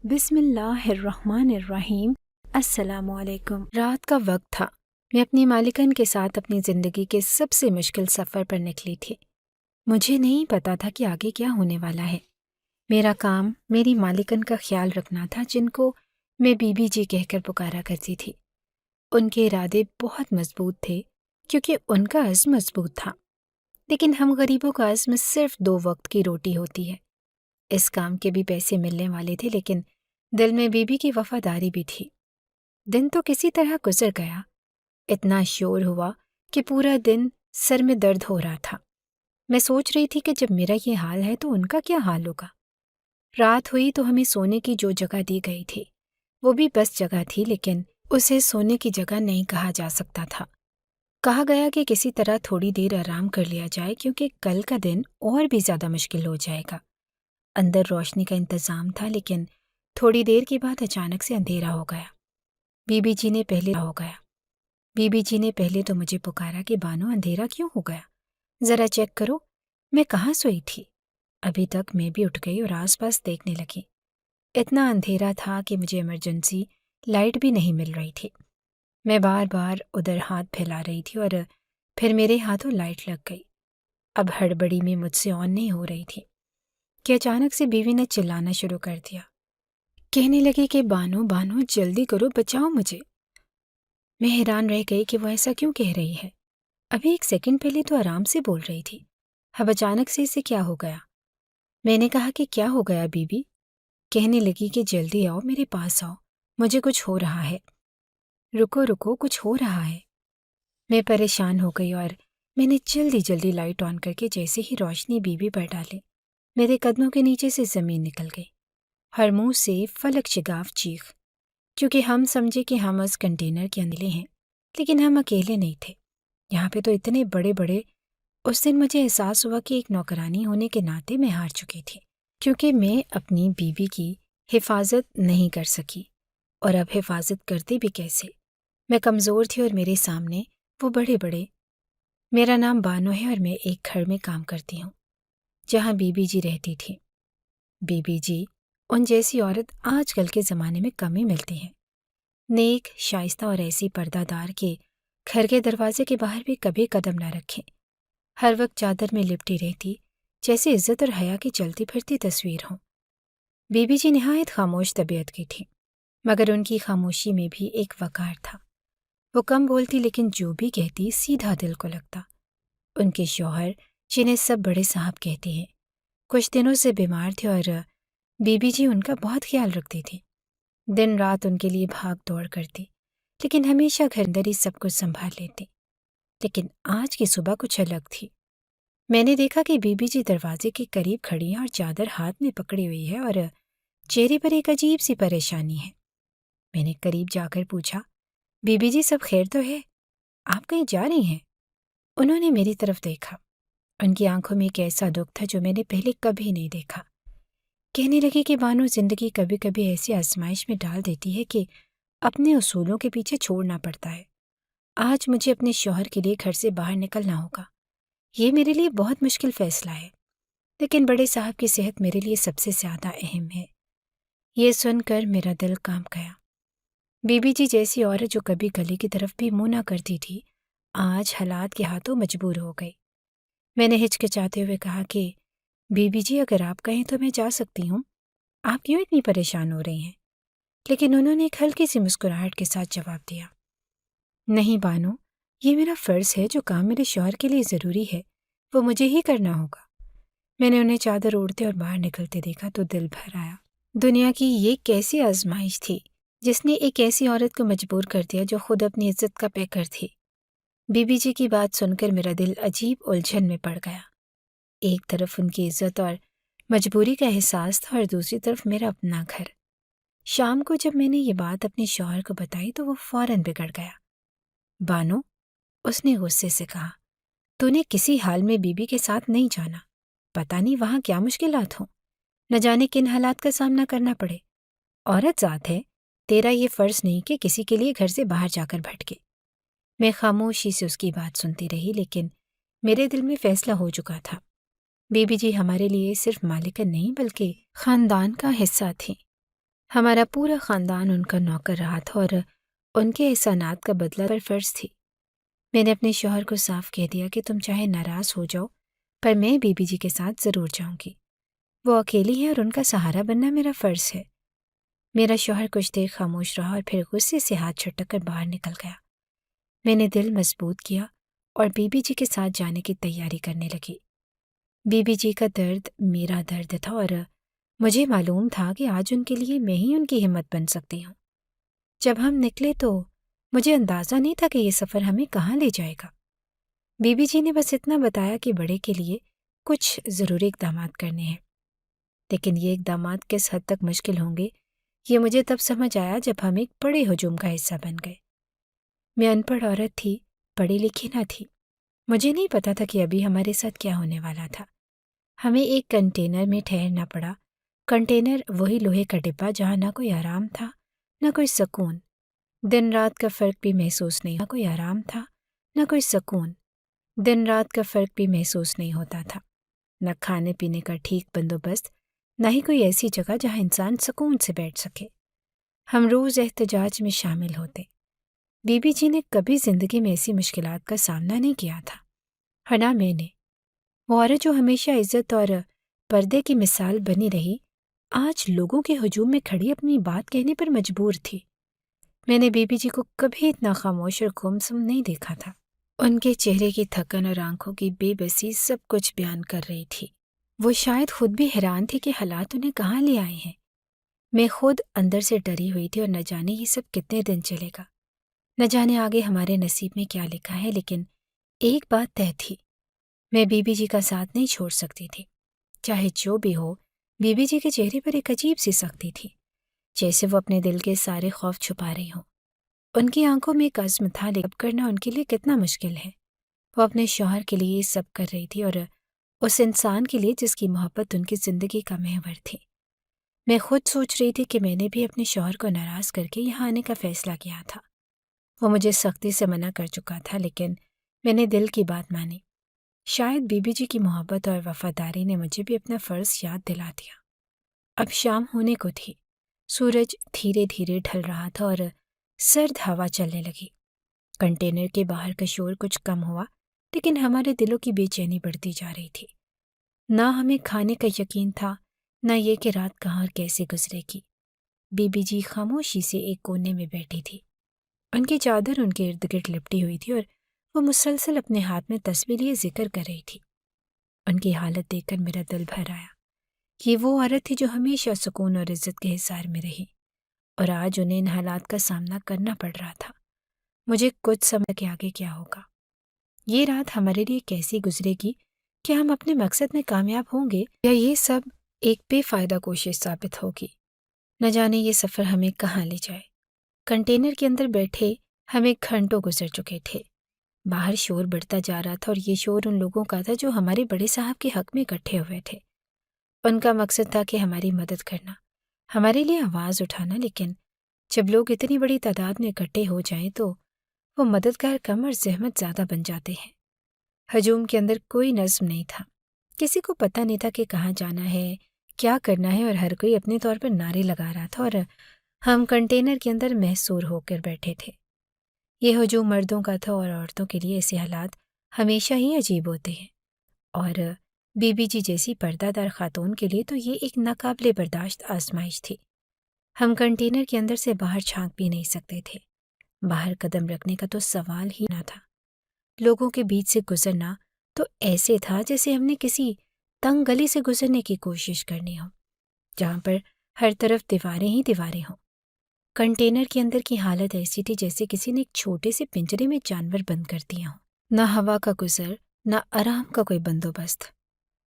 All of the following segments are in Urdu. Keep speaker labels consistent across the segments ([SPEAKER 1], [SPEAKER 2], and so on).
[SPEAKER 1] بسم اللہ الرحمن الرحیم۔ السلام علیکم۔ رات کا وقت تھا۔ میں اپنی مالکن کے ساتھ اپنی زندگی کے سب سے مشکل سفر پر نکلی تھی۔ مجھے نہیں پتا تھا کہ آگے کیا ہونے والا ہے۔ میرا کام میری مالکن کا خیال رکھنا تھا، جن کو میں بی بی جی کہہ کر پکارا کرتی تھی۔ ان کے ارادے بہت مضبوط تھے کیونکہ ان کا عزم مضبوط تھا، لیکن ہم غریبوں کا عزم صرف 2 وقت کی روٹی ہوتی ہے۔ اس کام کے بھی پیسے ملنے والے تھے، لیکن دل میں بی بی کی وفاداری بھی تھی۔ دن تو کسی طرح گزر گیا۔ اتنا شور ہوا کہ پورا دن سر میں درد ہو رہا تھا۔ میں سوچ رہی تھی کہ جب میرا یہ حال ہے تو ان کا کیا حال ہوگا۔ رات ہوئی تو ہمیں سونے کی جو جگہ دی گئی تھی وہ بھی بس جگہ تھی، لیکن اسے سونے کی جگہ نہیں کہا جا سکتا تھا۔ کہا گیا کہ کسی طرح تھوڑی دیر آرام کر لیا جائے کیونکہ کل کا دن اور بھی زیادہ مشکل ہو جائے گا۔ اندر روشنی کا انتظام تھا، لیکن تھوڑی دیر کے بعد اچانک سے اندھیرا ہو گیا۔ بی بی جی نے پہلے تو مجھے پکارا کہ بانو، اندھیرا کیوں ہو گیا؟ ذرا چیک کرو۔ میں کہاں سوئی تھی؟ ابھی تک میں بھی اٹھ گئی اور آس پاس دیکھنے لگی۔ اتنا اندھیرا تھا کہ مجھے ایمرجنسی لائٹ بھی نہیں مل رہی تھی۔ میں بار بار ادھر ہاتھ پھیلا رہی تھی اور پھر میرے ہاتھوں لائٹ لگ گئی۔ اب ہڑبڑی میں مجھ سے آن نہیں ہو رہی تھی کہ اچانک سے بیوی نے چلانا شروع کر دیا۔ کہنے لگی کہ بانو بانو جلدی کرو، بچاؤ مجھے۔ میں حیران رہ گئی کہ وہ ایسا کیوں کہہ رہی ہے۔ ابھی 1 سیکنڈ پہلے تو آرام سے بول رہی تھی، اب اچانک سے اسے کیا ہو گیا؟ میں نے کہا کہ کیا ہو گیا بی بی؟ کہنے لگی کہ جلدی آؤ، میرے پاس آؤ، مجھے کچھ ہو رہا ہے۔ رکو کچھ ہو رہا ہے۔ میں پریشان ہو گئی اور میں نے جلدی لائٹ آن کر کے جیسے ہی روشنی بی بی پر ڈالی، میرے قدموں کے نیچے سے زمین نکل گئی۔ ہر منہ سے فلک شگاف چیخ، کیونکہ ہم سمجھے کہ ہم اس کنٹینر کے اندر ہیں، لیکن ہم اکیلے نہیں تھے۔ یہاں پہ تو اتنے بڑے۔ اس دن مجھے احساس ہوا کہ ایک نوکرانی ہونے کے ناطے میں ہار چکی تھی، کیونکہ میں اپنی بیوی کی حفاظت نہیں کر سکی، اور اب حفاظت کرتی بھی کیسے؟ میں کمزور تھی اور میرے سامنے وہ بڑے۔ میرا نام بانو ہے اور میں ایک گھر میں کام کرتی ہوں جہاں بی بی جی رہتی تھی۔ بی بی جی ان جیسی عورت آج کل کے زمانے میں کم ہی ملتی ہیں۔ نیک، شائستہ اور ایسی پردہ دار کہ گھر کے دروازے کے باہر بھی کبھی قدم نہ رکھیں۔ ہر وقت چادر میں لپٹی رہتی، جیسے عزت اور حیا کی چلتی پھرتی تصویر ہوں۔ بی بی جی نہایت خاموش طبیعت کی تھی، مگر ان کی خاموشی میں بھی ایک وقار تھا۔ وہ کم بولتی، لیکن جو بھی کہتی سیدھا دل کو لگتا۔ ان کے شوہر، جنہیں سب بڑے صاحب کہتے ہیں، کچھ دنوں سے بیمار تھے اور بی بی جی ان کا بہت خیال رکھتی تھی۔ دن رات ان کے لیے بھاگ دوڑ کرتی، لیکن ہمیشہ گھر اندر ہی سب کچھ سنبھال لیتی۔ لیکن آج کی صبح کچھ الگ تھی۔ میں نے دیکھا کہ بی بی جی دروازے کے قریب کھڑی ہیں اور چادر ہاتھ میں پکڑی ہوئی ہے اور چہرے پر ایک عجیب سی پریشانی ہے۔ میں نے قریب جا کر پوچھا، بی بی جی سب خیر تو ہے؟ آپ کہیں جا رہی ہیں؟ انہوں نے میری طرف دیکھا۔ ان کی آنکھوں میں ایک ایسا دکھ تھا جو میں نے پہلے کبھی نہیں دیکھا۔ کہنے لگی کہ بانو، زندگی کبھی کبھی ایسی آزمائش میں ڈال دیتی ہے کہ اپنے اصولوں کے پیچھے چھوڑنا پڑتا ہے۔ آج مجھے اپنے شوہر کے لیے گھر سے باہر نکلنا ہوگا۔ یہ میرے لیے بہت مشکل فیصلہ ہے، لیکن بڑے صاحب کی صحت میرے لیے سب سے زیادہ اہم ہے۔ یہ سن کر میرا دل کانپ گیا۔ بی بی جی جیسی عورت جو کبھی گلے کی طرف بھی منہ نہ کرتی تھی، آج حالات کے ہاتھوں مجبور ہو گئی۔ میں نے ہچکچاتے ہوئے کہا کہ بی بی جی، اگر آپ کہیں تو میں جا سکتی ہوں، آپ کیوں اتنی پریشان ہو رہی ہیں؟ لیکن انہوں نے ایک ہلکی سی مسکراہٹ کے ساتھ جواب دیا، نہیں بانو، یہ میرا فرض ہے، جو کام میرے شوہر کے لیے ضروری ہے وہ مجھے ہی کرنا ہوگا۔ میں نے انہیں چادر اوڑھتے اور باہر نکلتے دیکھا تو دل بھر آیا۔ دنیا کی یہ کیسی آزمائش تھی جس نے ایک ایسی عورت کو مجبور کر دیا جو خود اپنی عزت کا پیکر تھی۔ بی بی جی کی بات سن کر میرا دل عجیب الجھن میں پڑ گیا۔ ایک طرف ان کی عزت اور مجبوری کا احساس تھا اور دوسری طرف میرا اپنا گھر۔ شام کو جب میں نے یہ بات اپنے شوہر کو بتائی تو وہ فوراً بگڑ گیا۔ بانو، اس نے غصے سے کہا، تو نے کسی حال میں بی بی کے ساتھ نہیں جانا، پتہ نہیں وہاں کیا مشکلات ہوں، نہ جانے کن حالات کا سامنا کرنا پڑے۔ عورت ذات ہے، تیرا یہ فرض نہیں کہ کسی کے لیے گھر سے باہر جا کر بھٹکے۔ میں خاموشی سے اس کی بات سنتی رہی، لیکن میرے دل میں فیصلہ ہو چکا تھا۔ بی بی جی ہمارے لیے صرف مالکن نہیں بلکہ خاندان کا حصہ تھی۔ ہمارا پورا خاندان ان کا نوکر رہا تھا اور ان کے احسانات کا بدلہ پر فرض تھی۔ میں نے اپنے شوہر کو صاف کہہ دیا کہ تم چاہے ناراض ہو جاؤ پر میں بی بی جی کے ساتھ ضرور جاؤں گی۔ وہ اکیلی ہے اور ان کا سہارا بننا میرا فرض ہے۔ میرا شوہر کچھ دیر خاموش رہا اور پھر غصے سے ہاتھ چھٹک کر باہر نکل گیا۔ میں نے دل مضبوط کیا اور بی بی جی کے ساتھ جانے کی تیاری کرنے لگی۔ بی بی جی کا درد میرا درد تھا اور مجھے معلوم تھا کہ آج ان کے لیے میں ہی ان کی ہمت بن سکتی ہوں۔ جب ہم نکلے تو مجھے اندازہ نہیں تھا کہ یہ سفر ہمیں کہاں لے جائے گا۔ بی بی جی نے بس اتنا بتایا کہ بڑے کے لیے کچھ ضروری اقدامات کرنے ہیں، لیکن یہ اقدامات کس حد تک مشکل ہوں گے یہ مجھے تب سمجھ آیا جب ہم ایک بڑے ہجوم کا حصہ بن گئے۔ میں ان پڑھ عورت تھی، پڑھی لکھی نہ تھی۔ مجھے نہیں پتا تھا کہ ابھی ہمارے ساتھ کیا ہونے والا تھا۔ ہمیں ایک کنٹینر میں ٹھہرنا پڑا۔ کنٹینر وہی لوہے کا ڈبہ جہاں نہ کوئی آرام تھا نہ کوئی سکون۔ دن رات کا فرق بھی محسوس نہیں، نہ کوئی آرام تھا نہ کوئی سکون۔ دن رات کا فرق بھی محسوس نہیں ہوتا تھا، نہ کھانے پینے کا ٹھیک بندوبست، نہ ہی کوئی ایسی جگہ جہاں انسان سکون سے بیٹھ سکے۔ ہم روز احتجاج میں شامل ہوتے۔ بی بی جی نے کبھی زندگی میں ایسی مشکلات کا سامنا نہیں کیا تھا، اور نہ میں نے۔ وہ عورت جو ہمیشہ عزت اور پردے کی مثال بنی رہی، آج لوگوں کے ہجوم میں کھڑی اپنی بات کہنے پر مجبور تھی۔ میں نے بی بی جی کو کبھی اتنا خاموش اور گمسم نہیں دیکھا تھا۔ ان کے چہرے کی تھکن اور آنکھوں کی بے بسی سب کچھ بیان کر رہی تھی۔ وہ شاید خود بھی حیران تھی کہ حالات انہیں کہاں لے آئے ہیں۔ میں خود اندر سے ڈری ہوئی تھی اور نہ جانے یہ سب کتنے دن چلے گا، نہ جانے آگے ہمارے نصیب میں کیا لکھا ہے۔ لیکن ایک بات طے تھی، میں بی بی جی کا ساتھ نہیں چھوڑ سکتی تھی۔ چاہے جو بھی ہو، بی بی جی کے چہرے پر ایک عجیب سی سختی تھی، جیسے وہ اپنے دل کے سارے خوف چھپا رہی ہوں۔ ان کی آنکھوں میں ایک عزم تھا، لیکن اب کرنا ان کے لیے کتنا مشکل ہے۔ وہ اپنے شوہر کے لیے یہ سب کر رہی تھی، اور اس انسان کے لیے جس کی محبت ان کی زندگی کا محور تھی۔ میں خود سوچ رہی تھی کہ میں نے بھی اپنے شوہر کو ناراض کر کے یہاں آنے کا فیصلہ کیا تھا۔ وہ مجھے سختی سے منع کر چکا تھا، لیکن میں نے دل کی بات مانی۔ شاید بی بی جی کی محبت اور وفاداری نے مجھے بھی اپنا فرض یاد دلا دیا۔ اب شام ہونے کو تھی، سورج دھیرے دھیرے ڈھل رہا تھا اور سرد ہوا چلنے لگی۔ کنٹینر کے باہر کا شور کچھ کم ہوا، لیکن ہمارے دلوں کی بے چینی بڑھتی جا رہی تھی۔ نہ ہمیں کھانے کا یقین تھا، نہ یہ کہ رات کہاں اور کیسے گزرے گی۔ بی بی جی خاموشی سے ایک کونے میں بیٹھی تھی۔ ان کی چادر ان کے ارد گرد لپٹی ہوئی تھی اور وہ مسلسل اپنے ہاتھ میں تسبیح لیے ذکر کر رہی تھی۔ ان کی حالت دیکھ کر میرا دل بھر آیا۔ یہ وہ عورت تھی جو ہمیشہ سکون اور عزت کے حصار میں رہی، اور آج انہیں ان حالات کا سامنا کرنا پڑ رہا تھا۔ مجھے کچھ سمجھ کہ آگے کیا ہوگا۔ یہ رات ہمارے لیے کیسی گزرے گی؟ کیا ہم اپنے مقصد میں کامیاب ہوں گے یا یہ سب ایک بے فائدہ کوشش ثابت ہوگی؟ نہ جانے یہ سفر ہمیں کہاں لے جائے۔ کنٹینر کے اندر بیٹھے ہمیں گھنٹوں گزر چکے تھے۔ باہر شور بڑھتا جا رہا تھا، اور یہ شور ان لوگوں کا تھا جو ہمارے بڑے صاحب کے حق میں اکٹھے ہوئے تھے۔ ان کا مقصد تھا کہ ہماری مدد کرنا، ہمارے لیے آواز اٹھانا۔ لیکن جب لوگ اتنی بڑی تعداد میں اکٹھے ہو جائیں تو وہ مددگار کم اور زحمت زیادہ بن جاتے ہیں۔ ہجوم کے اندر کوئی نظم نہیں تھا، کسی کو پتہ نہیں تھا کہ کہاں جانا ہے، کیا کرنا ہے، اور ہر کوئی اپنے طور پر نعرے لگا رہا تھا، اور ہم کنٹینر کے اندر محصور ہو کر بیٹھے تھے۔ یہ ہجوم مردوں کا تھا، اور عورتوں کے لیے ایسے حالات ہمیشہ ہی عجیب ہوتے ہیں، اور بی بی جی جیسی پردہ دار خاتون کے لیے تو یہ ایک ناقابل برداشت آزمائش تھی۔ ہم کنٹینر کے اندر سے باہر جھانک بھی نہیں سکتے تھے، باہر قدم رکھنے کا تو سوال ہی نہ تھا۔ لوگوں کے بیچ سے گزرنا تو ایسے تھا جیسے ہم نے کسی تنگ گلی سے گزرنے کی کوشش کرنی ہو، جہاں پر ہر طرف دیواریں ہی دیواریں ہوں۔ کنٹینر کے اندر کی حالت ایسی تھی جیسے کسی نے ایک چھوٹے سے پنجرے میں جانور بند کر دیا ہوں، نہ ہوا کا گزر، نہ آرام کا کوئی بندوبست۔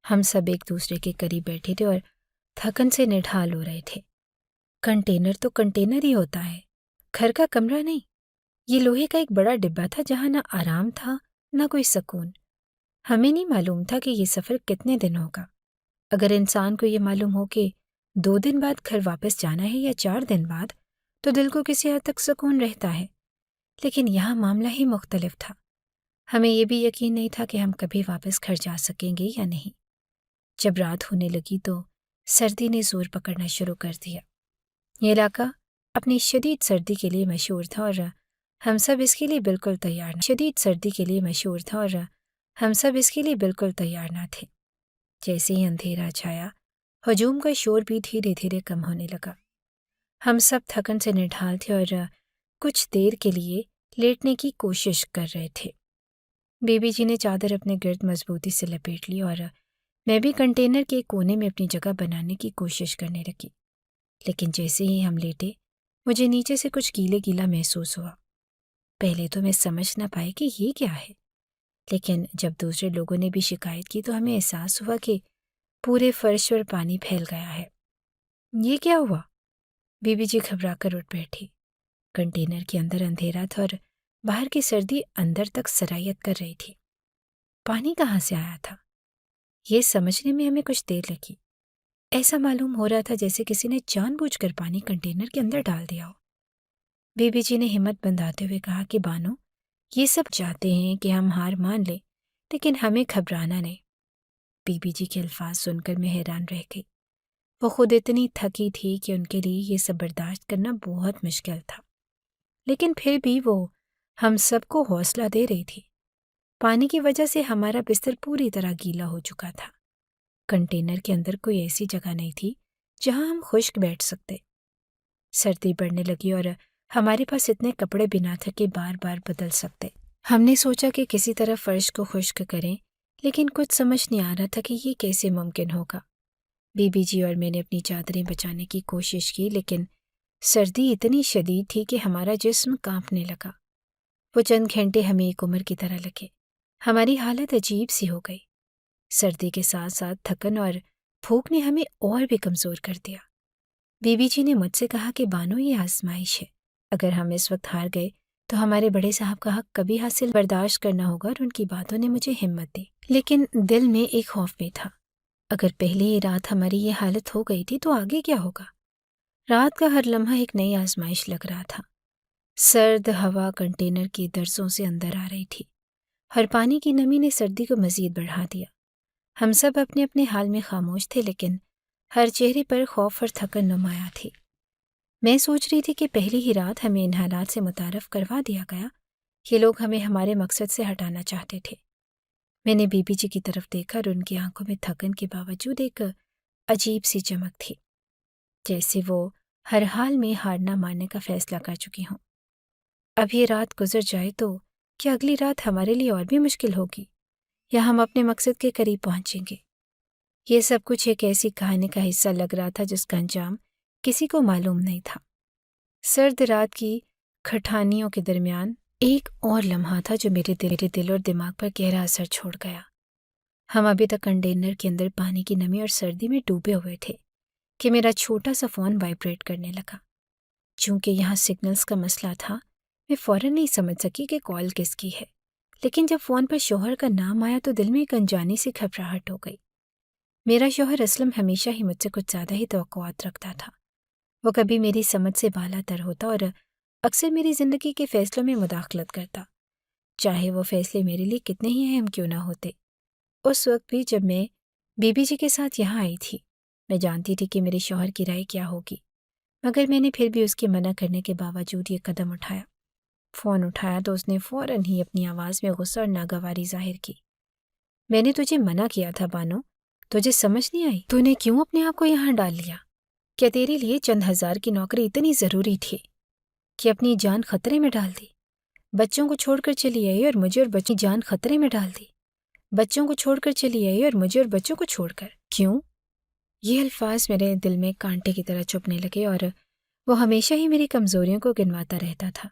[SPEAKER 1] ہم سب ایک دوسرے کے قریب بیٹھے تھے اور تھکن سے نڈھال ہو رہے تھے۔ کنٹینر تو کنٹینر ہی ہوتا ہے، گھر کا کمرہ نہیں۔ یہ لوہے کا ایک بڑا ڈبہ تھا جہاں نہ آرام تھا نہ کوئی سکون۔ ہمیں نہیں معلوم تھا کہ یہ سفر کتنے دن ہوگا۔ اگر انسان کو یہ معلوم ہو کہ 2 دن بعد گھر واپس جانا ہے یا 4 دن بعد، تو دل کو کسی حد تک سکون رہتا ہے، لیکن یہاں معاملہ ہی مختلف تھا۔ ہمیں یہ بھی یقین نہیں تھا کہ ہم کبھی واپس گھر جا سکیں گے یا نہیں۔ جب رات ہونے لگی تو سردی نے زور پکڑنا شروع کر دیا۔ یہ علاقہ اپنی شدید سردی کے لیے مشہور تھا اور ہم سب اس کے لیے بالکل تیار نہ شدید سردی کے لیے مشہور تھا اور ہم سب اس کے لیے بالکل تیار نہ تھے۔ جیسے ہی اندھیرا چھایا، ہجوم کا شور بھی دھیرے دھیرے کم ہونے لگا۔ ہم سب تھکن سے نڈھال تھے اور کچھ دیر کے لیے لیٹنے کی کوشش کر رہے تھے۔ بی بی جی نے چادر اپنے گرد مضبوطی سے لپیٹ لی اور میں بھی کنٹینر کے کونے میں اپنی جگہ بنانے کی کوشش کرنے لگی، لیکن جیسے ہی ہم لیٹے مجھے نیچے سے کچھ گیلا محسوس ہوا۔ پہلے تو میں سمجھ نہ پائی کہ یہ کیا ہے، لیکن جب دوسرے لوگوں نے بھی شکایت کی تو ہمیں احساس ہوا کہ پورے فرش پر پانی پھیل گیا ہے۔ یہ کیا ہوا؟ بی بی جی گھبرا کر اٹھ بیٹھی۔ کنٹینر کے اندر اندھیرا تھا اور باہر کی سردی اندر تک سرایت کر رہی تھی۔ پانی کہاں سے آیا تھا؟ یہ سمجھنے میں ہمیں کچھ دیر لگی۔ ایسا معلوم ہو رہا تھا جیسے کسی نے جان بوجھ کر پانی کنٹینر کے اندر ڈال دیا ہو۔ بی بی جی نے ہمت بندھاتے ہوئے کہا کہ بانو، یہ سب چاہتے ہیں کہ ہم ہار مان لیں، لیکن ہمیں گھبرانا نہیں۔ بی بی جی کے الفاظ سن کر میں حیران رہ گئی۔ وہ خود اتنی تھکی تھی کہ ان کے لیے یہ سب برداشت کرنا بہت مشکل تھا، لیکن پھر بھی وہ ہم سب کو حوصلہ دے رہی تھی۔ پانی کی وجہ سے ہمارا بستر پوری طرح گیلا ہو چکا تھا۔ کنٹینر کے اندر کوئی ایسی جگہ نہیں تھی جہاں ہم خشک بیٹھ سکتے۔ سردی بڑھنے لگی اور ہمارے پاس اتنے کپڑے بنا تھے کہ بار بار بدل سکتے۔ ہم نے سوچا کہ کسی طرح فرش کو خشک کریں، لیکن کچھ سمجھ نہیں آ رہا تھا کہ یہ کیسے ممکن ہوگا۔ بی بی جی اور میں نے اپنی چادریں بچانے کی کوشش کی، لیکن سردی اتنی شدید تھی کہ ہمارا جسم کانپنے لگا۔ وہ چند گھنٹے ہمیں ایک عمر کی طرح لگے۔ ہماری حالت عجیب سی ہو گئی۔ سردی کے ساتھ ساتھ تھکن اور بھوک نے ہمیں اور بھی کمزور کر دیا۔ بی بی جی نے مجھ سے کہا کہ بانو، یہ آزمائش ہے۔ اگر ہم اس وقت ہار گئے تو ہمارے بڑے صاحب کا حق کبھی حاصل برداشت کرنا ہوگا، اور ان کی باتوں نے مجھے ہمت دی۔ لیکن دل میں ایک خوف بھی تھا۔ اگر پہلی ہی رات ہماری یہ حالت ہو گئی تھی تو آگے کیا ہوگا؟ رات کا ہر لمحہ ایک نئی آزمائش لگ رہا تھا۔ سرد ہوا کنٹینر کی درزوں سے اندر آ رہی تھی۔ ہر پانی کی نمی نے سردی کو مزید بڑھا دیا۔ ہم سب اپنے اپنے حال میں خاموش تھے، لیکن ہر چہرے پر خوف اور تھکن نمایاں تھی۔ میں سوچ رہی تھی کہ پہلی ہی رات ہمیں ان حالات سے متعارف کروا دیا گیا۔ یہ لوگ ہمیں ہمارے مقصد سے ہٹانا چاہتے تھے۔ میں نے بی بی جی کی طرف دیکھا اور ان کی آنکھوں میں تھکن کے باوجود ایک عجیب سی چمک تھی، جیسے وہ ہر حال میں ہار نہ ماننے کا فیصلہ کر چکی ہوں۔ اب یہ رات گزر جائے تو کیا اگلی رات ہمارے لیے اور بھی مشکل ہوگی، یا ہم اپنے مقصد کے قریب پہنچیں گے؟ یہ سب کچھ ایک ایسی کہانی کا حصہ لگ رہا تھا جس کا انجام کسی کو معلوم نہیں تھا۔ سرد رات کی کھٹانیوں کے درمیان ایک اور لمحہ تھا جو میرے دل اور دماغ پر گہرا اثر چھوڑ گیا۔ ہم ابھی تک کنٹینر کے اندر پانی کی نمی اور سردی میں ڈوبے ہوئے تھے کہ میرا چھوٹا سا فون وائبریٹ کرنے لگا۔ چونکہ یہاں سگنلز کا مسئلہ تھا، میں فوراً نہیں سمجھ سکی کہ کال کس کی ہے، لیکن جب فون پر شوہر کا نام آیا تو دل میں ایک انجانی سی گھبراہٹ ہو گئی۔ میرا شوہر اسلم ہمیشہ ہی مجھ سے کچھ زیادہ ہی توقعات رکھتا تھا۔ وہ کبھی میری سمجھ سے بالا تر ہوتا اور اکثر میری زندگی کے فیصلوں میں مداخلت کرتا، چاہے وہ فیصلے میرے لیے کتنے ہی اہم کیوں نہ ہوتے۔ اس وقت بھی جب میں بی بی جی کے ساتھ یہاں آئی تھی، میں جانتی تھی کہ میرے شوہر کی رائے کیا ہوگی، مگر میں نے پھر بھی اس کے منع کرنے کے باوجود یہ قدم اٹھایا۔ فون اٹھایا تو اس نے فوراً ہی اپنی آواز میں غصہ اور ناگواری ظاہر کی۔ میں نے تجھے منع کیا تھا بانو، تجھے سمجھ نہیں آئی؟ تو نے کیوں اپنے آپ کو یہاں ڈال لیا؟ کیا تیرے لیے چند ہزار کی نوکری اتنی ضروری تھی کہ اپنی جان خطرے میں ڈال دی؟ بچوں کو چھوڑ کر چلی آئی اور مجھے اور بچوں کی جان خطرے میں ڈال دی۔ بچوں کو چھوڑ کر چلی آئی اور مجھے اور بچوں کو چھوڑ کر کیوں؟ یہ الفاظ میرے دل میں کانٹے کی طرح چبھنے لگے، اور وہ ہمیشہ ہی میری کمزوریوں کو گنواتا رہتا تھا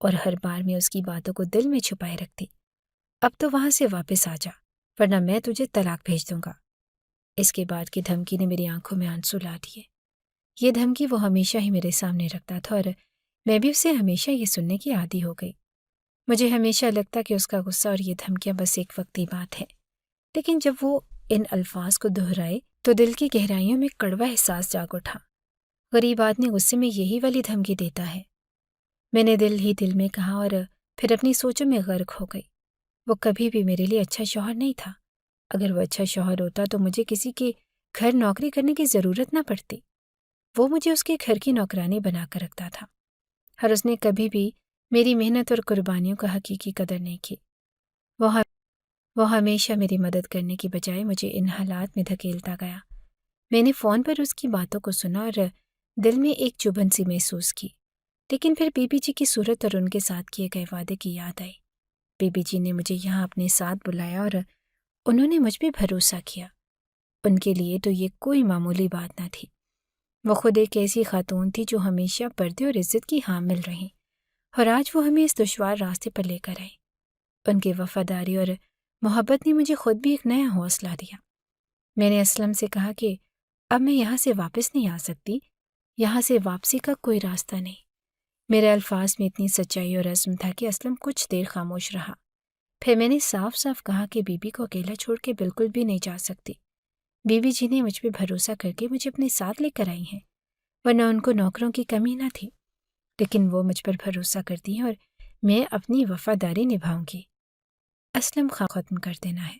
[SPEAKER 1] اور ہر بار میں اس کی باتوں کو دل میں چھپائے رکھتی۔ اب تو وہاں سے واپس آ جا، ورنہ میں تجھے طلاق بھیج دوں گا۔ اس کے بعد کی دھمکی نے میری آنکھوں میں آنسو لا دیے۔ یہ دھمکی وہ ہمیشہ ہی میرے سامنے رکھتا تھا اور میں بھی اسے ہمیشہ یہ سننے کی عادی ہو گئی۔ مجھے ہمیشہ لگتا کہ اس کا غصہ اور یہ دھمکیاں بس ایک وقتی بات ہے، لیکن جب وہ ان الفاظ کو دہرائے تو دل کی گہرائیوں میں کڑوا احساس جاگ اٹھا۔ غریب آدمی غصے میں یہی والی دھمکی دیتا ہے، میں نے دل ہی دل میں کہا، اور پھر اپنی سوچوں میں غرق ہو گئی۔ وہ کبھی بھی میرے لیے اچھا شوہر نہیں تھا۔ اگر وہ اچھا شوہر ہوتا تو مجھے کسی کے گھر نوکری کرنے کی ضرورت نہ پڑتی۔ وہ مجھے اس کے گھر کی نوکرانی بنا کر رکھتا تھا، اور اس نے کبھی بھی میری محنت اور قربانیوں کا حقیقی قدر نہیں کی۔ وہ ہمیشہ میری مدد کرنے کی بجائے مجھے ان حالات میں دھکیلتا گیا۔ میں نے فون پر اس کی باتوں کو سنا اور دل میں ایک چبھن سی محسوس کی، لیکن پھر بی بی جی کی صورت اور ان کے ساتھ کیے گئے وعدے کی یاد آئی۔ بی بی جی نے مجھے یہاں اپنے ساتھ بلایا اور انہوں نے مجھ پہ بھروسہ کیا۔ ان کے لیے تو یہ کوئی معمولی بات نہ تھی۔ وہ خود ایک ایسی خاتون تھی جو ہمیشہ پردے اور عزت کی حامل رہیں، اور آج وہ ہمیں اس دشوار راستے پر لے کر آئی۔ ان کی وفاداری اور محبت نے مجھے خود بھی ایک نیا حوصلہ دیا۔ میں نے اسلم سے کہا کہ اب میں یہاں سے واپس نہیں آ سکتی، یہاں سے واپسی کا کوئی راستہ نہیں۔ میرے الفاظ میں اتنی سچائی اور عزم تھا کہ اسلم کچھ دیر خاموش رہا۔ پھر میں نے صاف صاف کہا کہ بی بی کو اکیلا چھوڑ کے بالکل بھی نہیں جا سکتی۔ بی بی جی نے مجھ پہ بھروسہ کر کے مجھے اپنے ساتھ لے کر آئی ہیں، ورنہ ان کو نوکروں کی کمی نہ تھی، لیکن وہ مجھ پر بھروسہ کرتی ہیں اور میں اپنی وفاداری نبھاؤں گی۔ اسلم ختم کر دینا ہے۔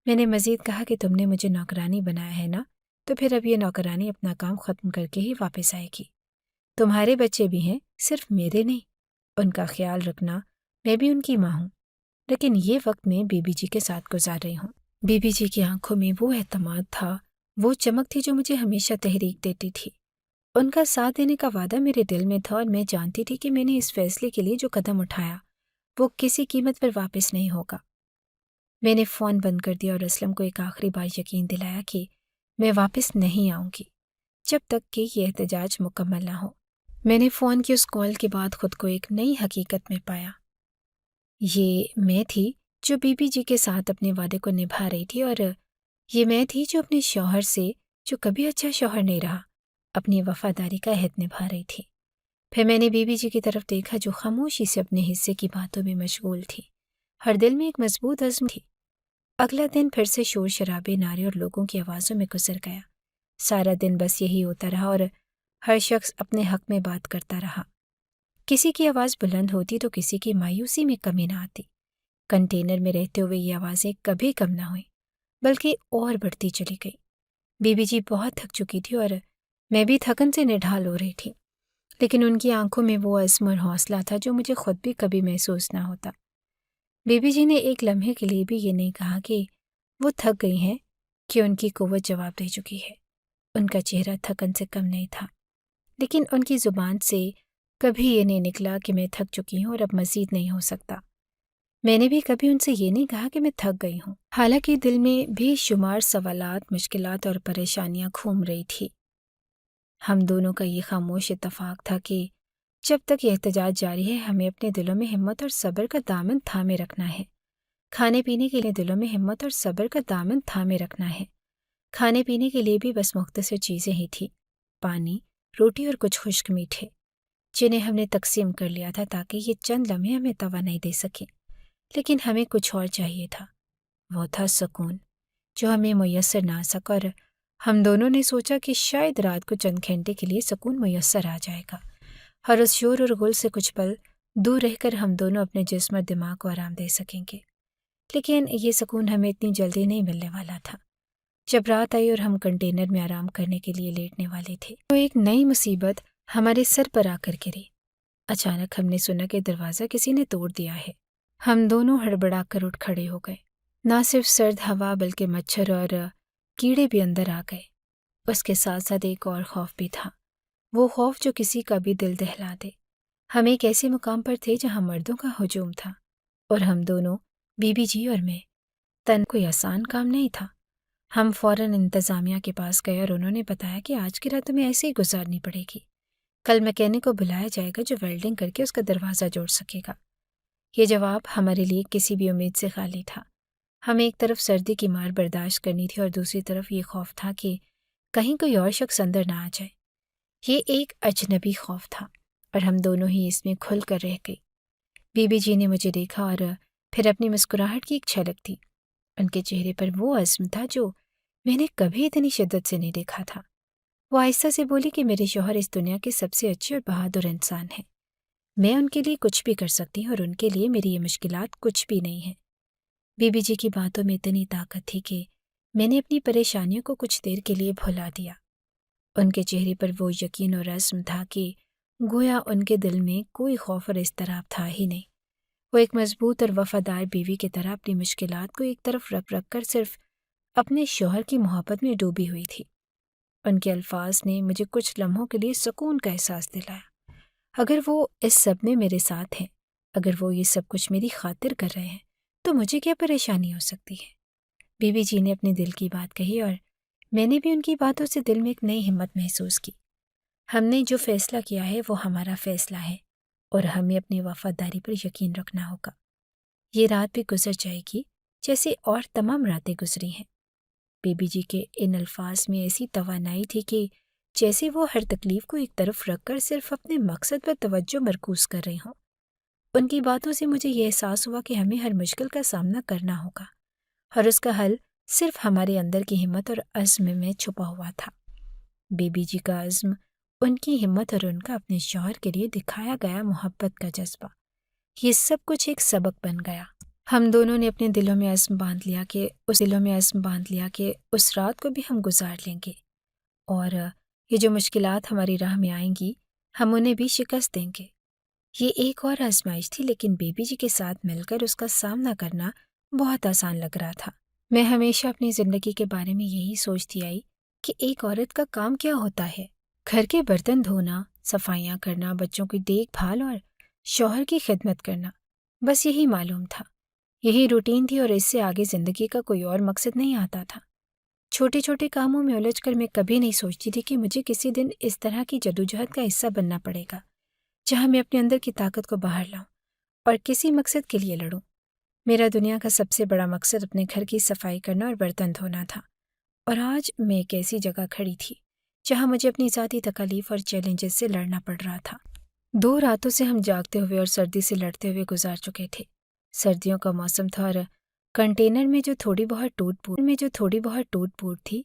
[SPEAKER 1] میں نے مزید کہا کہ تم نے مجھے نوکرانی بنایا ہے نا، تو پھر اب یہ نوکرانی اپنا کام ختم کر کے ہی واپس آئے گی۔ تمہارے بچے بھی ہیں، صرف میرے نہیں۔ ان کا خیال رکھنا، میں بھی ان کی ماں ہوں، لیکن یہ وقت میں بی بی جی کے ساتھ گزار رہی ہوں۔ بی بی جی کی آنکھوں میں وہ اعتماد تھا، وہ چمک تھی جو مجھے ہمیشہ تحریک دیتی تھی۔ ان کا ساتھ دینے کا وعدہ میرے دل میں تھا، اور میں جانتی تھی کہ میں نے اس فیصلے کے لیے جو قدم اٹھایا وہ کسی قیمت پر واپس نہیں ہوگا۔ میں نے فون بند کر دیا اور اسلم کو ایک آخری بار یقین دلایا کہ میں واپس نہیں آؤں گی جب تک کہ یہ احتجاج مکمل نہ ہو۔ میں نے فون کی اس کال کے بعد خود کو ایک نئی حقیقت میں پایا۔ یہ میں تھی جو بی بی جی کے ساتھ اپنے وعدے کو نبھا رہی تھی، اور یہ میں تھی جو اپنے شوہر سے، جو کبھی اچھا شوہر نہیں رہا، اپنی وفاداری کا عہد نبھا رہی تھی۔ پھر میں نے بی بی جی کی طرف دیکھا جو خاموشی سے اپنے حصے کی باتوں میں مشغول تھی۔ ہر دل میں ایک مضبوط عزم تھی۔ اگلا دن پھر سے شور شرابے، نعرے اور لوگوں کی آوازوں میں گزر گیا۔ سارا دن بس یہی ہوتا رہا اور ہر شخص اپنے حق میں بات کرتا رہا۔ کسی کی آواز بلند ہوتی تو کسی کی مایوسی میں کمی نہ آتی۔ کنٹینر میں رہتے ہوئے یہ آوازیں کبھی کم نہ ہوئیں، بلکہ اور بڑھتی چلی گئی۔ بی بی جی بہت تھک چکی تھی اور میں بھی تھکن سے نڈھال ہو رہی تھی، لیکن ان کی آنکھوں میں وہ عزم اور حوصلہ تھا جو مجھے خود بھی کبھی محسوس نہ ہوتا۔ بی بی جی نے ایک لمحے کے لیے بھی یہ نہیں کہا کہ وہ تھک گئی ہیں، کہ ان کی قوت جواب دے چکی ہے۔ ان کا چہرہ تھکن سے کم نہیں تھا، لیکن ان کی زبان سے کبھی یہ نہیں نکلا کہ میں تھک چکی ہوں اور اب مزید نہیں ہو سکتا۔ میں نے بھی کبھی ان سے یہ نہیں کہا کہ میں تھک گئی ہوں، حالانکہ دل میں بے شمار سوالات، مشکلات اور پریشانیاں گھوم رہی تھی۔ ہم دونوں کا یہ خاموش اتفاق تھا کہ جب تک یہ احتجاج جاری ہے ہمیں اپنے دلوں میں ہمت اور صبر کا دامن تھامے رکھنا ہے۔ کھانے پینے کے لیے دلوں میں ہمت اور صبر کا دامن تھامے رکھنا ہے۔ کھانے پینے کے لیے بھی بس مختصر چیزیں ہی تھیں، پانی، روٹی اور کچھ خشک میٹھے، جنہیں ہم نے تقسیم کر لیا تھا تاکہ یہ چند لمحے ہمیں توانائی دے سکیں۔ لیکن ہمیں کچھ اور چاہیے تھا، وہ تھا سکون، جو ہمیں میسر نہ آ سکا، اور ہم دونوں نے سوچا کہ شاید رات کو چند گھنٹے کے لیے سکون میسر آ جائے گا، اور اس شور اور غل سے کچھ پل دور رہ کر ہم دونوں اپنے جسم اور دماغ کو آرام دے سکیں گے۔ لیکن یہ سکون ہمیں اتنی جلدی نہیں ملنے والا تھا۔ جب رات آئی اور ہم کنٹینر میں آرام کرنے کے لیے لیٹنے والے تھے تو ایک نئی مصیبت ہمارے سر پر آ کر گری۔ اچانک ہم نے سنا کہ دروازہ کسی نے توڑ دیا ہے۔ ہم دونوں ہڑبڑا کر اٹھ کھڑے ہو گئے۔ نہ صرف سرد ہوا بلکہ مچھر اور کیڑے بھی اندر آ گئے۔ اس کے ساتھ ساتھ ایک اور خوف بھی تھا، وہ خوف جو کسی کا بھی دل دہلا دے۔ ہم ایک ایسے مقام پر تھے جہاں مردوں کا ہجوم تھا، اور ہم دونوں، بی بی جی اور میں، کوئی آسان کام نہیں تھا۔ ہم فوراً انتظامیہ کے پاس گئے اور انہوں نے بتایا کہ آج کی رات تمہیں ایسے ہی گزارنی پڑے گی۔ کل میکینک کو بلایا جائے گا جو ویلڈنگ کر کے اس کا دروازہ جوڑ سکے گا۔ یہ جواب ہمارے لیے کسی بھی امید سے خالی تھا۔ ہمیں ایک طرف سردی کی مار برداشت کرنی تھی اور دوسری طرف یہ خوف تھا کہ کہیں کوئی اور شخص اندر نہ آ جائے۔ یہ ایک اجنبی خوف تھا اور ہم دونوں ہی اس میں کھل کر رہ گئی۔ بی بی جی نے مجھے دیکھا اور پھر اپنی مسکراہٹ کی ایک جھلک تھی۔ ان کے چہرے پر وہ عزم تھا جو میں نے کبھی اتنی شدت سے نہیں دیکھا تھا۔ وہ آہستہ سے بولی کہ میرے شوہر اس دنیا کے سب سے اچھے اور بہادر انسان ہیں۔ میں ان کے لیے کچھ بھی کر سکتی ہوں اور ان کے لیے میری یہ مشکلات کچھ بھی نہیں ہیں۔ بی بی جی کی باتوں میں اتنی طاقت تھی کہ میں نے اپنی پریشانیوں کو کچھ دیر کے لیے بھلا دیا۔ ان کے چہرے پر وہ یقین اور رسم تھا کہ گویا ان کے دل میں کوئی خوف اور اضطراب تھا ہی نہیں۔ وہ ایک مضبوط اور وفادار بیوی کی طرح اپنی مشکلات کو ایک طرف رکھ کر صرف اپنے شوہر کی محبت میں ڈوبی ہوئی تھی۔ ان کے الفاظ نے مجھے کچھ لمحوں کے لیے سکون کا احساس دلایا۔ اگر وہ اس سب میں میرے ساتھ ہیں، اگر وہ یہ سب کچھ میری خاطر کر رہے ہیں، تو مجھے کیا پریشانی ہو سکتی ہے؟ بی بی جی نے اپنے دل کی بات کہی اور میں نے بھی ان کی باتوں سے دل میں ایک نئی ہمت محسوس کی۔ ہم نے جو فیصلہ کیا ہے وہ ہمارا فیصلہ ہے اور ہمیں اپنی وفاداری پر یقین رکھنا ہوگا۔ یہ رات بھی گزر جائے گی جیسے اور تمام راتیں گزری ہیں۔ بی بی جی کے ان الفاظ میں ایسی توانائی تھی کہ جیسے وہ ہر تکلیف کو ایک طرف رکھ کر صرف اپنے مقصد پر توجہ مرکوز کر رہی ہوں۔ ان کی باتوں سے مجھے یہ احساس ہوا کہ ہمیں ہر مشکل کا سامنا کرنا ہوگا اور اس کا حل صرف ہمارے اندر کی ہمت اور عزم میں چھپا ہوا تھا۔ بی بی جی کا عزم، ان کی ہمت اور ان کا اپنے شوہر کے لیے دکھایا گیا محبت کا جذبہ، یہ سب کچھ ایک سبق بن گیا۔ ہم دونوں نے اپنے دلوں میں عزم باندھ لیا کہ اس رات کو بھی ہم گزار لیں گے اور یہ جو مشکلات ہماری راہ میں آئیں گی ہم انہیں بھی شکست دیں گے۔ یہ ایک اور آزمائش تھی، لیکن بی بی جی کے ساتھ مل کر اس کا سامنا کرنا بہت آسان لگ رہا تھا۔ میں ہمیشہ اپنی زندگی کے بارے میں یہی سوچتی آئی کہ ایک عورت کا کام کیا ہوتا ہے؟ گھر کے برتن دھونا، صفائیاں کرنا، بچوں کی دیکھ بھال اور شوہر کی خدمت کرنا، بس یہی معلوم تھا۔ یہی روٹین تھی اور اس سے آگے زندگی کا کوئی اور مقصد نہیں آتا تھا۔ چھوٹے چھوٹے کاموں میں الجھ کر میں کبھی نہیں سوچتی تھی کہ مجھے کسی دن اس طرح کی جدوجہد کا حصہ بننا پڑے گا جہاں میں اپنے اندر کی طاقت کو باہر لاؤں اور کسی مقصد کے لیے لڑوں۔ میرا دنیا کا سب سے بڑا مقصد اپنے گھر کی صفائی کرنا اور برتن دھونا تھا، اور آج میں ایک ایسی جگہ کھڑی تھی جہاں مجھے اپنی ذاتی تکالیف اور چیلنجز سے لڑنا پڑ رہا تھا۔ 2 راتوں سے ہم جاگتے ہوئے اور سردی سے لڑتے ہوئے گزار چکے تھے۔ سردیوں کا موسم تھا اور کنٹینر میں جو تھوڑی بہت ٹوٹ پھوٹ تھی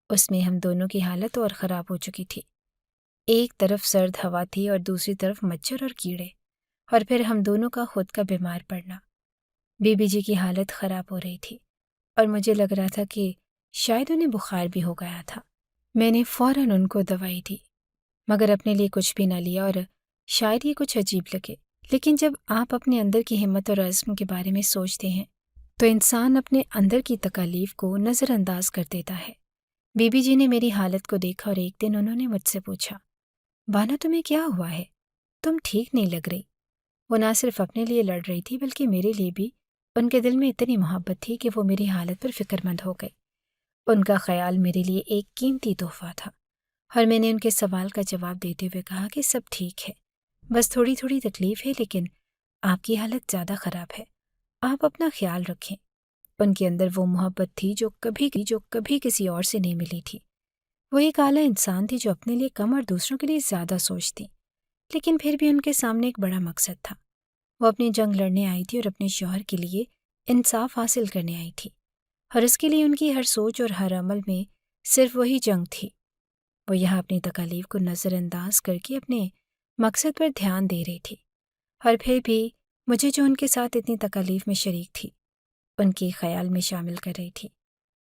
[SPEAKER 1] اس میں ہم دونوں کی حالت اور خراب ہو چکی تھی۔ ایک طرف سرد ہوا تھی اور دوسری طرف مچھر اور کیڑے، اور پھر ہم دونوں کا خود کا بیمار پڑنا۔ بی بی جی کی حالت خراب ہو رہی تھی اور مجھے لگ رہا تھا کہ شاید انہیں بخار بھی ہو گیا تھا۔ میں نے فوراً ان کو دوائی دی، مگر اپنے لیے کچھ بھی نہ لیا، اور شاید یہ کچھ عجیب لگے، لیکن جب آپ اپنے اندر کی ہمت اور عزم کے بارے میں سوچتے ہیں تو انسان اپنے اندر کی تکالیف کو نظر انداز کر دیتا ہے۔ بی بی جی نے میری حالت کو دیکھا اور ایک دن انہوں نے مجھ سے پوچھا، بانا تمہیں کیا ہوا ہے؟ تم ٹھیک نہیں لگ رہی۔ وہ نہ صرف اپنے لیے لڑ رہی تھی بلکہ میرے لیے بھی۔ ان کے دل میں اتنی محبت تھی کہ وہ میری حالت پر فکر مند ہو گئے۔ ان کا خیال میرے لیے ایک قیمتی تحفہ تھا، اور میں نے ان کے سوال کا جواب دیتے ہوئے کہا کہ سب ٹھیک ہے، بس تھوڑی تکلیف ہے، لیکن آپ کی حالت زیادہ خراب ہے، آپ اپنا خیال رکھیں۔ ان کے اندر وہ محبت تھی جو کبھی کسی اور سے نہیں ملی تھی۔ وہ ایک اعلیٰ انسان تھی جو اپنے لیے کم اور دوسروں کے لیے زیادہ سوچتی، لیکن پھر بھی ان کے سامنے ایک بڑا مقصد تھا۔ وہ اپنی جنگ لڑنے آئی تھی اور اپنے شوہر کے لیے انصاف حاصل کرنے آئی تھی، اور اس کے لیے ان کی ہر سوچ اور ہر عمل میں صرف وہی جنگ تھی۔ وہ یہاں اپنی تکالیف کو نظر انداز کر کے اپنے مقصد پر دھیان دے رہی تھی، اور پھر بھی مجھے جو ان کے ساتھ اتنی تکالیف میں شریک تھی ان کے خیال میں شامل کر رہی تھی۔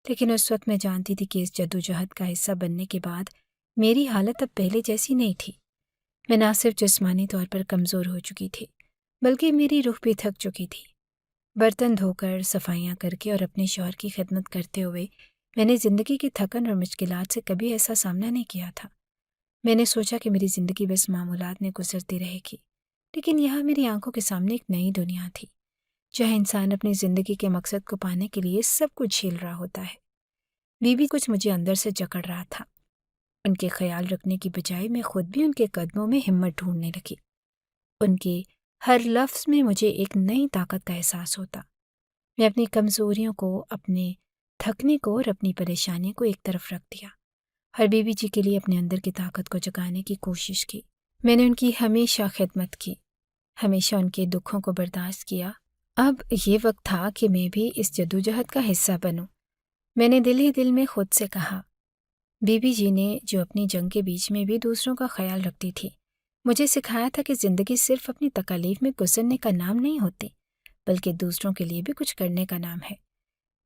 [SPEAKER 1] لیکن اس وقت میں جانتی تھی کہ اس جدوجہد کا حصہ بننے کے بعد میری حالت اب پہلے جیسی نہیں تھی۔ میں نہ صرف جسمانی طور پر کمزور ہو چکی تھی بلکہ میری روح بھی تھک چکی تھی۔ برتن دھو کر، صفائیاں کر کے اور اپنے شوہر کی خدمت کرتے ہوئے میں نے زندگی کی تھکن اور مشکلات سے کبھی ایسا سامنا نہیں کیا تھا۔ میں نے سوچا کہ میری زندگی بس معمولات میں گزرتی رہے گی، لیکن یہاں میری آنکھوں کے سامنے ایک نئی دنیا تھی جہاں انسان اپنی زندگی کے مقصد کو پانے کے لیے سب کچھ جھیل رہا ہوتا ہے۔ بی بی کچھ مجھے اندر سے جکڑ رہا تھا۔ ان کے خیال رکھنے کی بجائے میں خود بھی ان کے قدموں میں ہمت ڈھونڈنے لگی۔ ان کے ہر لفظ میں مجھے ایک نئی طاقت کا احساس ہوتا۔ میں اپنی کمزوریوں کو، اپنے تھکنے کو اور اپنی پریشانی کو ایک طرف رکھ دیا، اور بی بی جی کے لیے اپنے اندر کی طاقت کو جگانے کی کوشش کی۔ میں نے ان کی ہمیشہ خدمت کی، ہمیشہ ان کے دکھوں کو برداشت کیا۔ اب یہ وقت تھا کہ میں بھی اس جدوجہد کا حصہ بنوں۔ میں نے دل ہی دل میں خود سے کہا، بی بی جی نے جو اپنی جنگ کے بیچ میں بھی دوسروں کا خیال رکھتی تھی، مجھے سکھایا تھا کہ زندگی صرف اپنی تکالیف میں گزرنے کا نام نہیں ہوتی بلکہ دوسروں کے لیے بھی کچھ کرنے کا نام ہے۔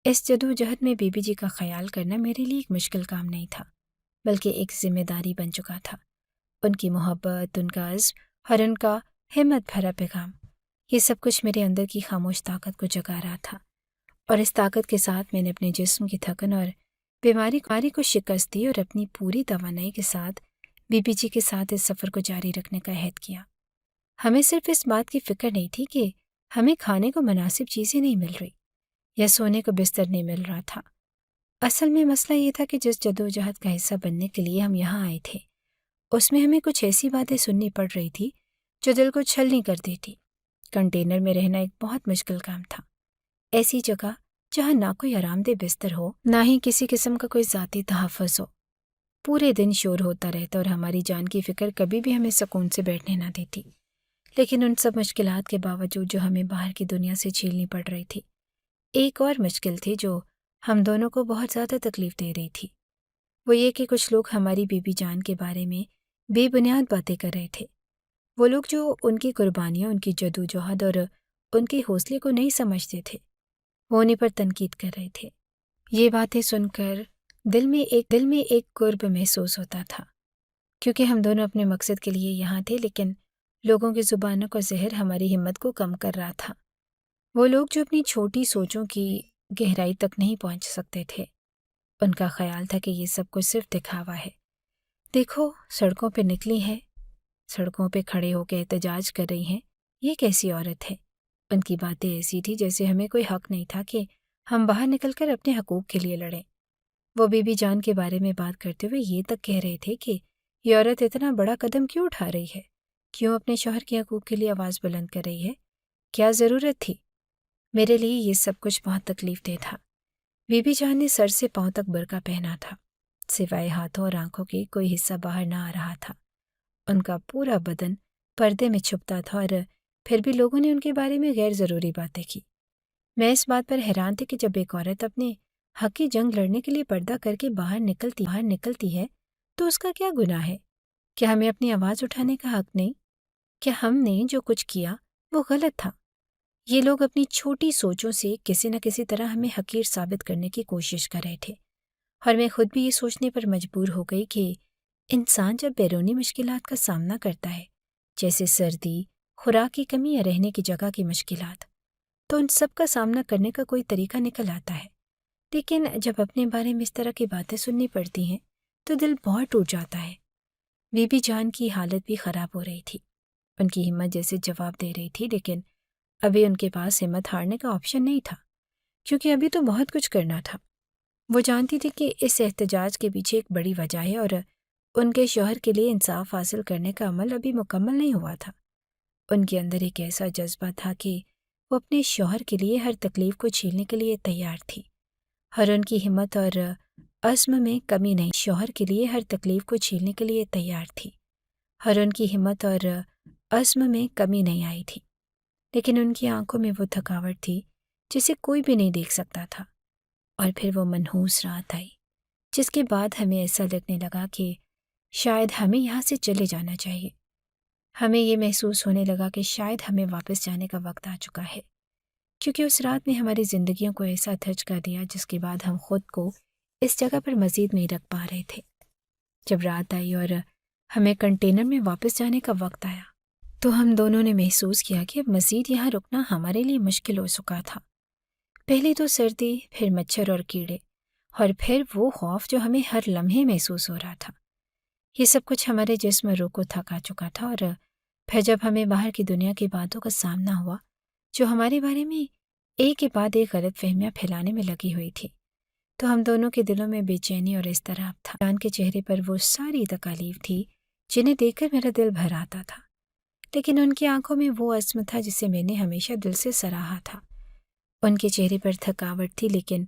[SPEAKER 1] اس جدوجہد میں بی بی جی کا خیال کرنا میرے لیے ایک مشکل کام نہیں تھا۔ بلکہ ایک ذمہ داری بن چکا تھا۔ ان کی محبت، ان کا عزم اور ان کا ہمت بھرا پیغام، یہ سب کچھ میرے اندر کی خاموش طاقت کو جگا رہا تھا، اور اس طاقت کے ساتھ میں نے اپنے جسم کی تھکن اور بیماری کو شکست دی اور اپنی پوری توانائی کے ساتھ بی بی جی کے ساتھ اس سفر کو جاری رکھنے کا عہد کیا۔ ہمیں صرف اس بات کی فکر نہیں تھی کہ ہمیں کھانے کو مناسب چیزیں نہیں مل رہی یا سونے کو بستر نہیں مل رہا تھا۔ اصل میں مسئلہ یہ تھا کہ جس جدوجہد کا حصہ بننے کے لیے ہم یہاں آئے تھے، اس میں ہمیں کچھ ایسی باتیں سننی پڑ رہی تھی جو دل کو چھلنی کر دیتی۔ کنٹینر میں رہنا ایک بہت مشکل کام تھا، ایسی جگہ جہاں نہ کوئی آرام دہ بستر ہو، نہ ہی کسی قسم کا کوئی ذاتی تحفظ ہو۔ پورے دن شور ہوتا رہتا اور ہماری جان کی فکر کبھی بھی ہمیں سکون سے بیٹھنے نہ دیتی۔ لیکن ان سب مشکلات کے باوجود جو ہمیں باہر کی دنیا سے جھیلنی پڑ رہی تھی، ایک اور مشکل تھی جو ہم دونوں کو بہت زیادہ تکلیف دے رہی تھی۔ وہ یہ کہ کچھ لوگ ہماری بی بی جان کے بارے میں بے بنیاد باتیں کر رہے تھے۔ وہ لوگ جو ان کی قربانیاں، ان کی جدوجہد اور ان کے حوصلے کو نہیں سمجھتے تھے، وہ انہیں پر تنقید کر رہے تھے۔ یہ باتیں سن کر دل میں ایک قرب محسوس ہوتا تھا، کیونکہ ہم دونوں اپنے مقصد کے لیے یہاں تھے، لیکن لوگوں کی زبانوں کا زہر ہماری ہمت کو کم کر رہا تھا۔ وہ لوگ جو اپنی چھوٹی سوچوں کی گہرائی تک نہیں پہنچ سکتے تھے، ان کا خیال تھا کہ یہ سب کچھ صرف دکھاوا ہے۔ دیکھو، سڑکوں پہ نکلی ہیں، سڑکوں پہ کھڑے ہو کے احتجاج کر رہی ہیں، یہ کیسی عورت ہے؟ ان کی باتیں ایسی تھی جیسے ہمیں کوئی حق نہیں تھا کہ ہم باہر نکل کر اپنے حقوق کے لیے لڑیں۔ وہ بی بی جان کے بارے میں بات کرتے ہوئے یہ تک کہہ رہے تھے کہ یہ عورت اتنا بڑا قدم کیوں اٹھا رہی ہے، کیوں اپنے شوہر کے حقوق کے لیے آواز بلند کر رہی ہے، کیا ضرورت تھی؟ میرے لیے یہ سب کچھ بہت تکلیف دہ تھا۔ بی بی جان نے سر سے پاؤں تک برقع پہنا تھا، سوائے ہاتھوں اور آنکھوں کے کوئی حصہ باہر نہ آ رہا تھا۔ ان کا پورا بدن پردے میں چھپتا تھا، اور پھر بھی لوگوں نے ان کے بارے میں غیر ضروری باتیں کی۔ میں اس بات پر حیران تھی کہ جب ایک عورت اپنے حق کی جنگ لڑنے کے لیے پردہ کر کے باہر نکلتی ہے تو اس کا کیا گناہ ہے؟ کیا ہمیں اپنی آواز اٹھانے کا حق نہیں؟ کیا ہم نے جو کچھ کیا وہ غلط تھا؟ یہ لوگ اپنی چھوٹی سوچوں سے کسی نہ کسی طرح ہمیں حقیر ثابت کرنے کی کوشش کر رہے تھے، اور میں خود بھی یہ سوچنے پر مجبور ہو گئی کہ انسان جب بیرونی مشکلات کا سامنا کرتا ہے، جیسے سردی، خوراک کی کمی یا رہنے کی جگہ کی مشکلات، تو ان سب کا سامنا کرنے کا کوئی طریقہ نکل آتا ہے۔ لیکن جب اپنے بارے میں اس طرح کی باتیں سننی پڑتی ہیں تو دل بہت ٹوٹ جاتا ہے۔ بی بی جان کی حالت بھی خراب ہو رہی تھی، ان کی ہمت جیسے جواب دے رہی تھی، لیکن ابھی ان کے پاس ہمت ہارنے کا آپشن نہیں تھا، کیونکہ ابھی تو بہت کچھ کرنا تھا۔ وہ جانتی تھی کہ اس احتجاج کے پیچھے ایک بڑی وجہ ہے، اور ان کے شوہر کے لیے انصاف حاصل کرنے کا عمل ابھی مکمل نہیں ہوا تھا۔ ان کے اندر ایک ایسا جذبہ تھا کہ وہ اپنے شوہر کے لیے ہر تکلیف کو جھیلنے کے لیے تیار تھی، اور ان کی ہمت اور عزم میں کمی نہیں، شوہر کے لیے ہر تکلیف کو جھیلنے کے لیے تیار تھی، اور ان کی ہمت اور عزم میں کمی نہیں آئی تھی۔ لیکن ان کی آنکھوں میں وہ تھکاوٹ تھی جسے کوئی بھی نہیں دیکھ سکتا تھا، اور پھر وہ منحوس رات آئی، جس کے بعد ہمیں ایسا لگنے لگا کہ شاید ہمیں یہاں سے چلے جانا چاہیے۔ ہمیں یہ محسوس ہونے لگا کہ شاید ہمیں واپس جانے کا وقت آ چکا ہے، کیونکہ اس رات میں ہماری زندگیوں کو ایسا دھچکا دیا جس کے بعد ہم خود کو اس جگہ پر مزید نہیں رکھ پا رہے تھے۔ جب رات آئی اور ہمیں کنٹینر میں واپس جانے کا وقت آیا تو ہم دونوں نے محسوس کیا کہ اب مزید یہاں رکنا ہمارے لیے مشکل ہو چکا تھا۔ پہلے تو سردی، پھر مچھر اور کیڑے، اور پھر وہ خوف جو ہمیں ہر لمحے محسوس ہو رہا تھا۔ یہ سب کچھ ہمارے جسم روح کو تھکا چکا تھا، اور پھر جب ہمیں باہر کی دنیا کی باتوں کا سامنا ہوا جو ہمارے بارے میں ایک کے بعد ایک غلط فہمیاں پھیلانے میں لگی ہوئی تھی، تو ہم دونوں کے دلوں میں بے چینی اور اضطراب تھا۔ جان کے چہرے پر وہ ساری تکالیف تھی جنہیں دیکھ کر میرا دل بھر آتا تھا، لیکن ان کی آنکھوں میں وہ عزم تھا جسے میں نے ہمیشہ دل سے سراہا تھا۔ ان کے چہرے پر تھکاوٹ تھی، لیکن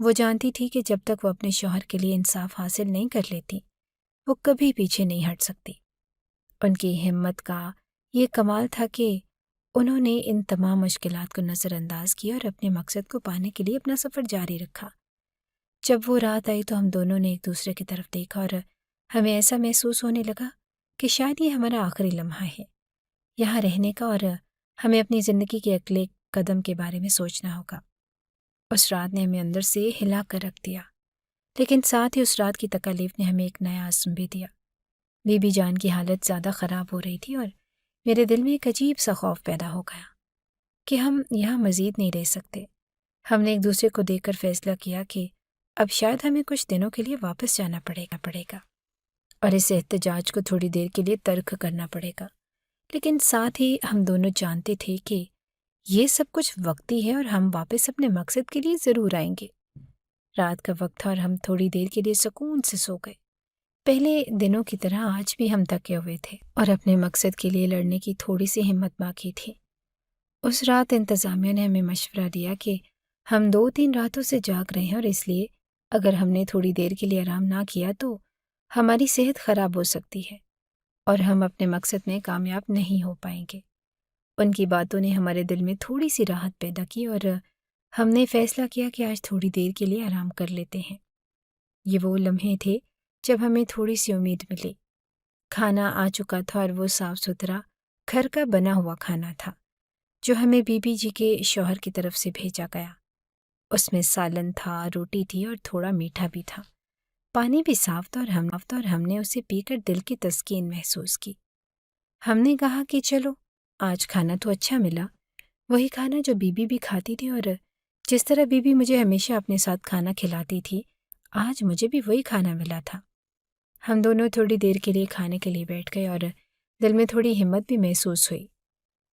[SPEAKER 1] وہ جانتی تھی کہ جب تک وہ اپنے شوہر کے لیے انصاف حاصل نہیں کر لیتی، وہ کبھی پیچھے نہیں ہٹ سکتی۔ ان کی ہمت کا یہ کمال تھا کہ انہوں نے ان تمام مشکلات کو نظر انداز کیا اور اپنے مقصد کو پانے کے لیے اپنا سفر جاری رکھا۔ جب وہ رات آئی تو ہم دونوں نے ایک دوسرے کی طرف دیکھا، اور ہمیں ایسا محسوس ہونے لگا کہ شاید یہ ہمارا آخری لمحہ ہے یہاں رہنے کا، اور ہمیں اپنی زندگی کے اگلے قدم کے بارے میں سوچنا ہوگا۔ اس رات نے ہمیں اندر سے ہلا کر رکھ دیا۔ لیکن ساتھ ہی اس رات کی تکالیف نے ہمیں ایک نیا عزم بھی دیا۔ بی بی جان کی حالت زیادہ خراب ہو رہی تھی اور میرے دل میں ایک عجیب سا خوف پیدا ہو گیا کہ ہم یہاں مزید نہیں رہ سکتے۔ ہم نے ایک دوسرے کو دیکھ کر فیصلہ کیا کہ اب شاید ہمیں کچھ دنوں کے لیے واپس جانا پڑے گا اور اس احتجاج کو تھوڑی دیر کے لیے ترک کرنا پڑے گا، لیکن ساتھ ہی ہم دونوں جانتے تھے کہ یہ سب کچھ وقتی ہے اور ہم واپس اپنے مقصد کے لیے ضرور آئیں گے۔ رات کا وقت تھا اور ہم تھوڑی دیر کے لیے سکون سے سو گئے۔ پہلے دنوں کی طرح آج بھی ہم تھکے ہوئے تھے اور اپنے مقصد کے لیے لڑنے کی تھوڑی سی ہمت باقی تھی۔ اس رات انتظامیہ نے ہمیں مشورہ دیا کہ ہم 2-3 راتوں سے جاگ رہے ہیں اور اس لیے اگر ہم نے تھوڑی دیر کے لیے آرام نہ کیا تو ہماری صحت خراب ہو سکتی ہے اور ہم اپنے مقصد میں کامیاب نہیں ہو پائیں گے۔ ان کی باتوں نے ہمارے دل میں تھوڑی سی راحت پیدا کی اور ہم نے فیصلہ کیا کہ آج تھوڑی دیر کے لیے آرام کر لیتے ہیں۔ یہ وہ لمحے تھے جب ہمیں تھوڑی سی امید ملی۔ کھانا آ چکا تھا اور وہ صاف ستھرا گھر کا بنا ہوا کھانا تھا جو ہمیں بی بی جی کے شوہر کی طرف سے بھیجا گیا۔ اس میں سالن تھا، روٹی تھی اور تھوڑا میٹھا بھی تھا۔ پانی بھی صاف تھا اور ہم نے اسے پی کر دل کی تسکین محسوس کی۔ ہم نے کہا کہ چلو آج کھانا تو اچھا ملا، وہی کھانا جو بی بی بھی کھاتی تھی اور جس طرح بی بی مجھے ہمیشہ اپنے ساتھ کھانا کھلاتی تھی، آج مجھے بھی وہی کھانا ملا تھا۔ ہم دونوں تھوڑی دیر کے لیے کھانے کے لیے بیٹھ گئے اور دل میں تھوڑی ہمت بھی محسوس ہوئی۔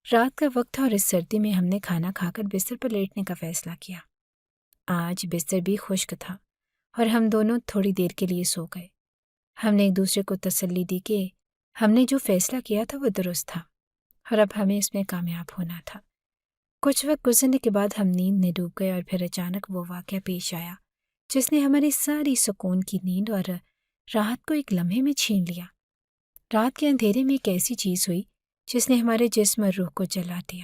[SPEAKER 1] رات کا وقت تھا اور اس سردی میں ہم نے کھانا کھا کر بستر پر لیٹنے کا فیصلہ کیا۔ آج بستر بھی خشک تھا اور ہم دونوں تھوڑی دیر کے لیے سو گئے۔ ہم نے ایک دوسرے کو تسلی دی کہ ہم نے جو فیصلہ کیا تھا وہ درست تھا اور اب ہمیں اس میں کامیاب ہونا تھا۔ کچھ وقت گزرنے کے بعد ہم نیند میں ڈوب گئے اور پھر اچانک وہ واقعہ پیش آیا جس نے ہماری ساری سکون کی نیند اور راحت کو ایک لمحے میں چھین لیا۔ رات کے اندھیرے میں ایک ایسی چیز ہوئی جس نے ہمارے جسم اور روح کو جلا دیا۔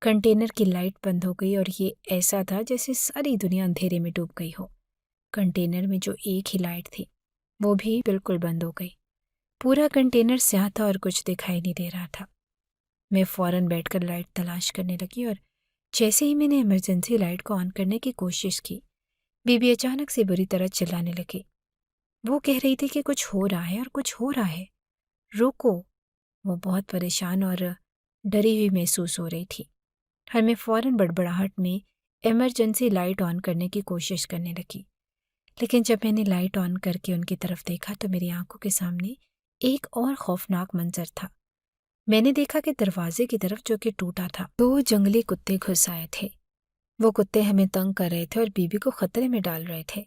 [SPEAKER 1] کنٹینر کی لائٹ بند ہو گئی اور یہ ایسا تھا جیسے ساری دنیا اندھیرے میں ڈوب گئی ہو۔ کنٹینر میں جو ایک ہی لائٹ تھی وہ بھی بالکل بند ہو گئی۔ پورا کنٹینر سیاہ تھا اور کچھ دکھائی نہیں دے رہا تھا۔ میں فوراً بیٹھ کر لائٹ تلاش کرنے لگی اور جیسے ہی میں نے ایمرجنسی لائٹ کو آن کرنے کی کوشش کی، بی بی اچانک سے بری طرح چلانے لگی۔ وہ کہہ رہی تھی کہ کچھ ہو رہا ہے اور کچھ ہو رہا ہے، روکو۔ وہ بہت پریشان اور ڈری ہوئی محسوس ہو رہی تھی اور میں فوراً بڑبڑاہٹ میں ایمرجنسی لائٹ آن کرنے کی کوشش کرنے لگی، لیکن جب میں نے لائٹ آن کر کے ان کی طرف دیکھا تو میری آنکھوں کے سامنے ایک اور خوفناک منظر تھا۔ میں نے دیکھا کہ دروازے کی طرف جو کہ ٹوٹا تھا 2 جنگلی کتے گھس آئے تھے۔ وہ کتے ہمیں تنگ کر رہے تھے اور بی بی کو خطرے میں ڈال رہے تھے۔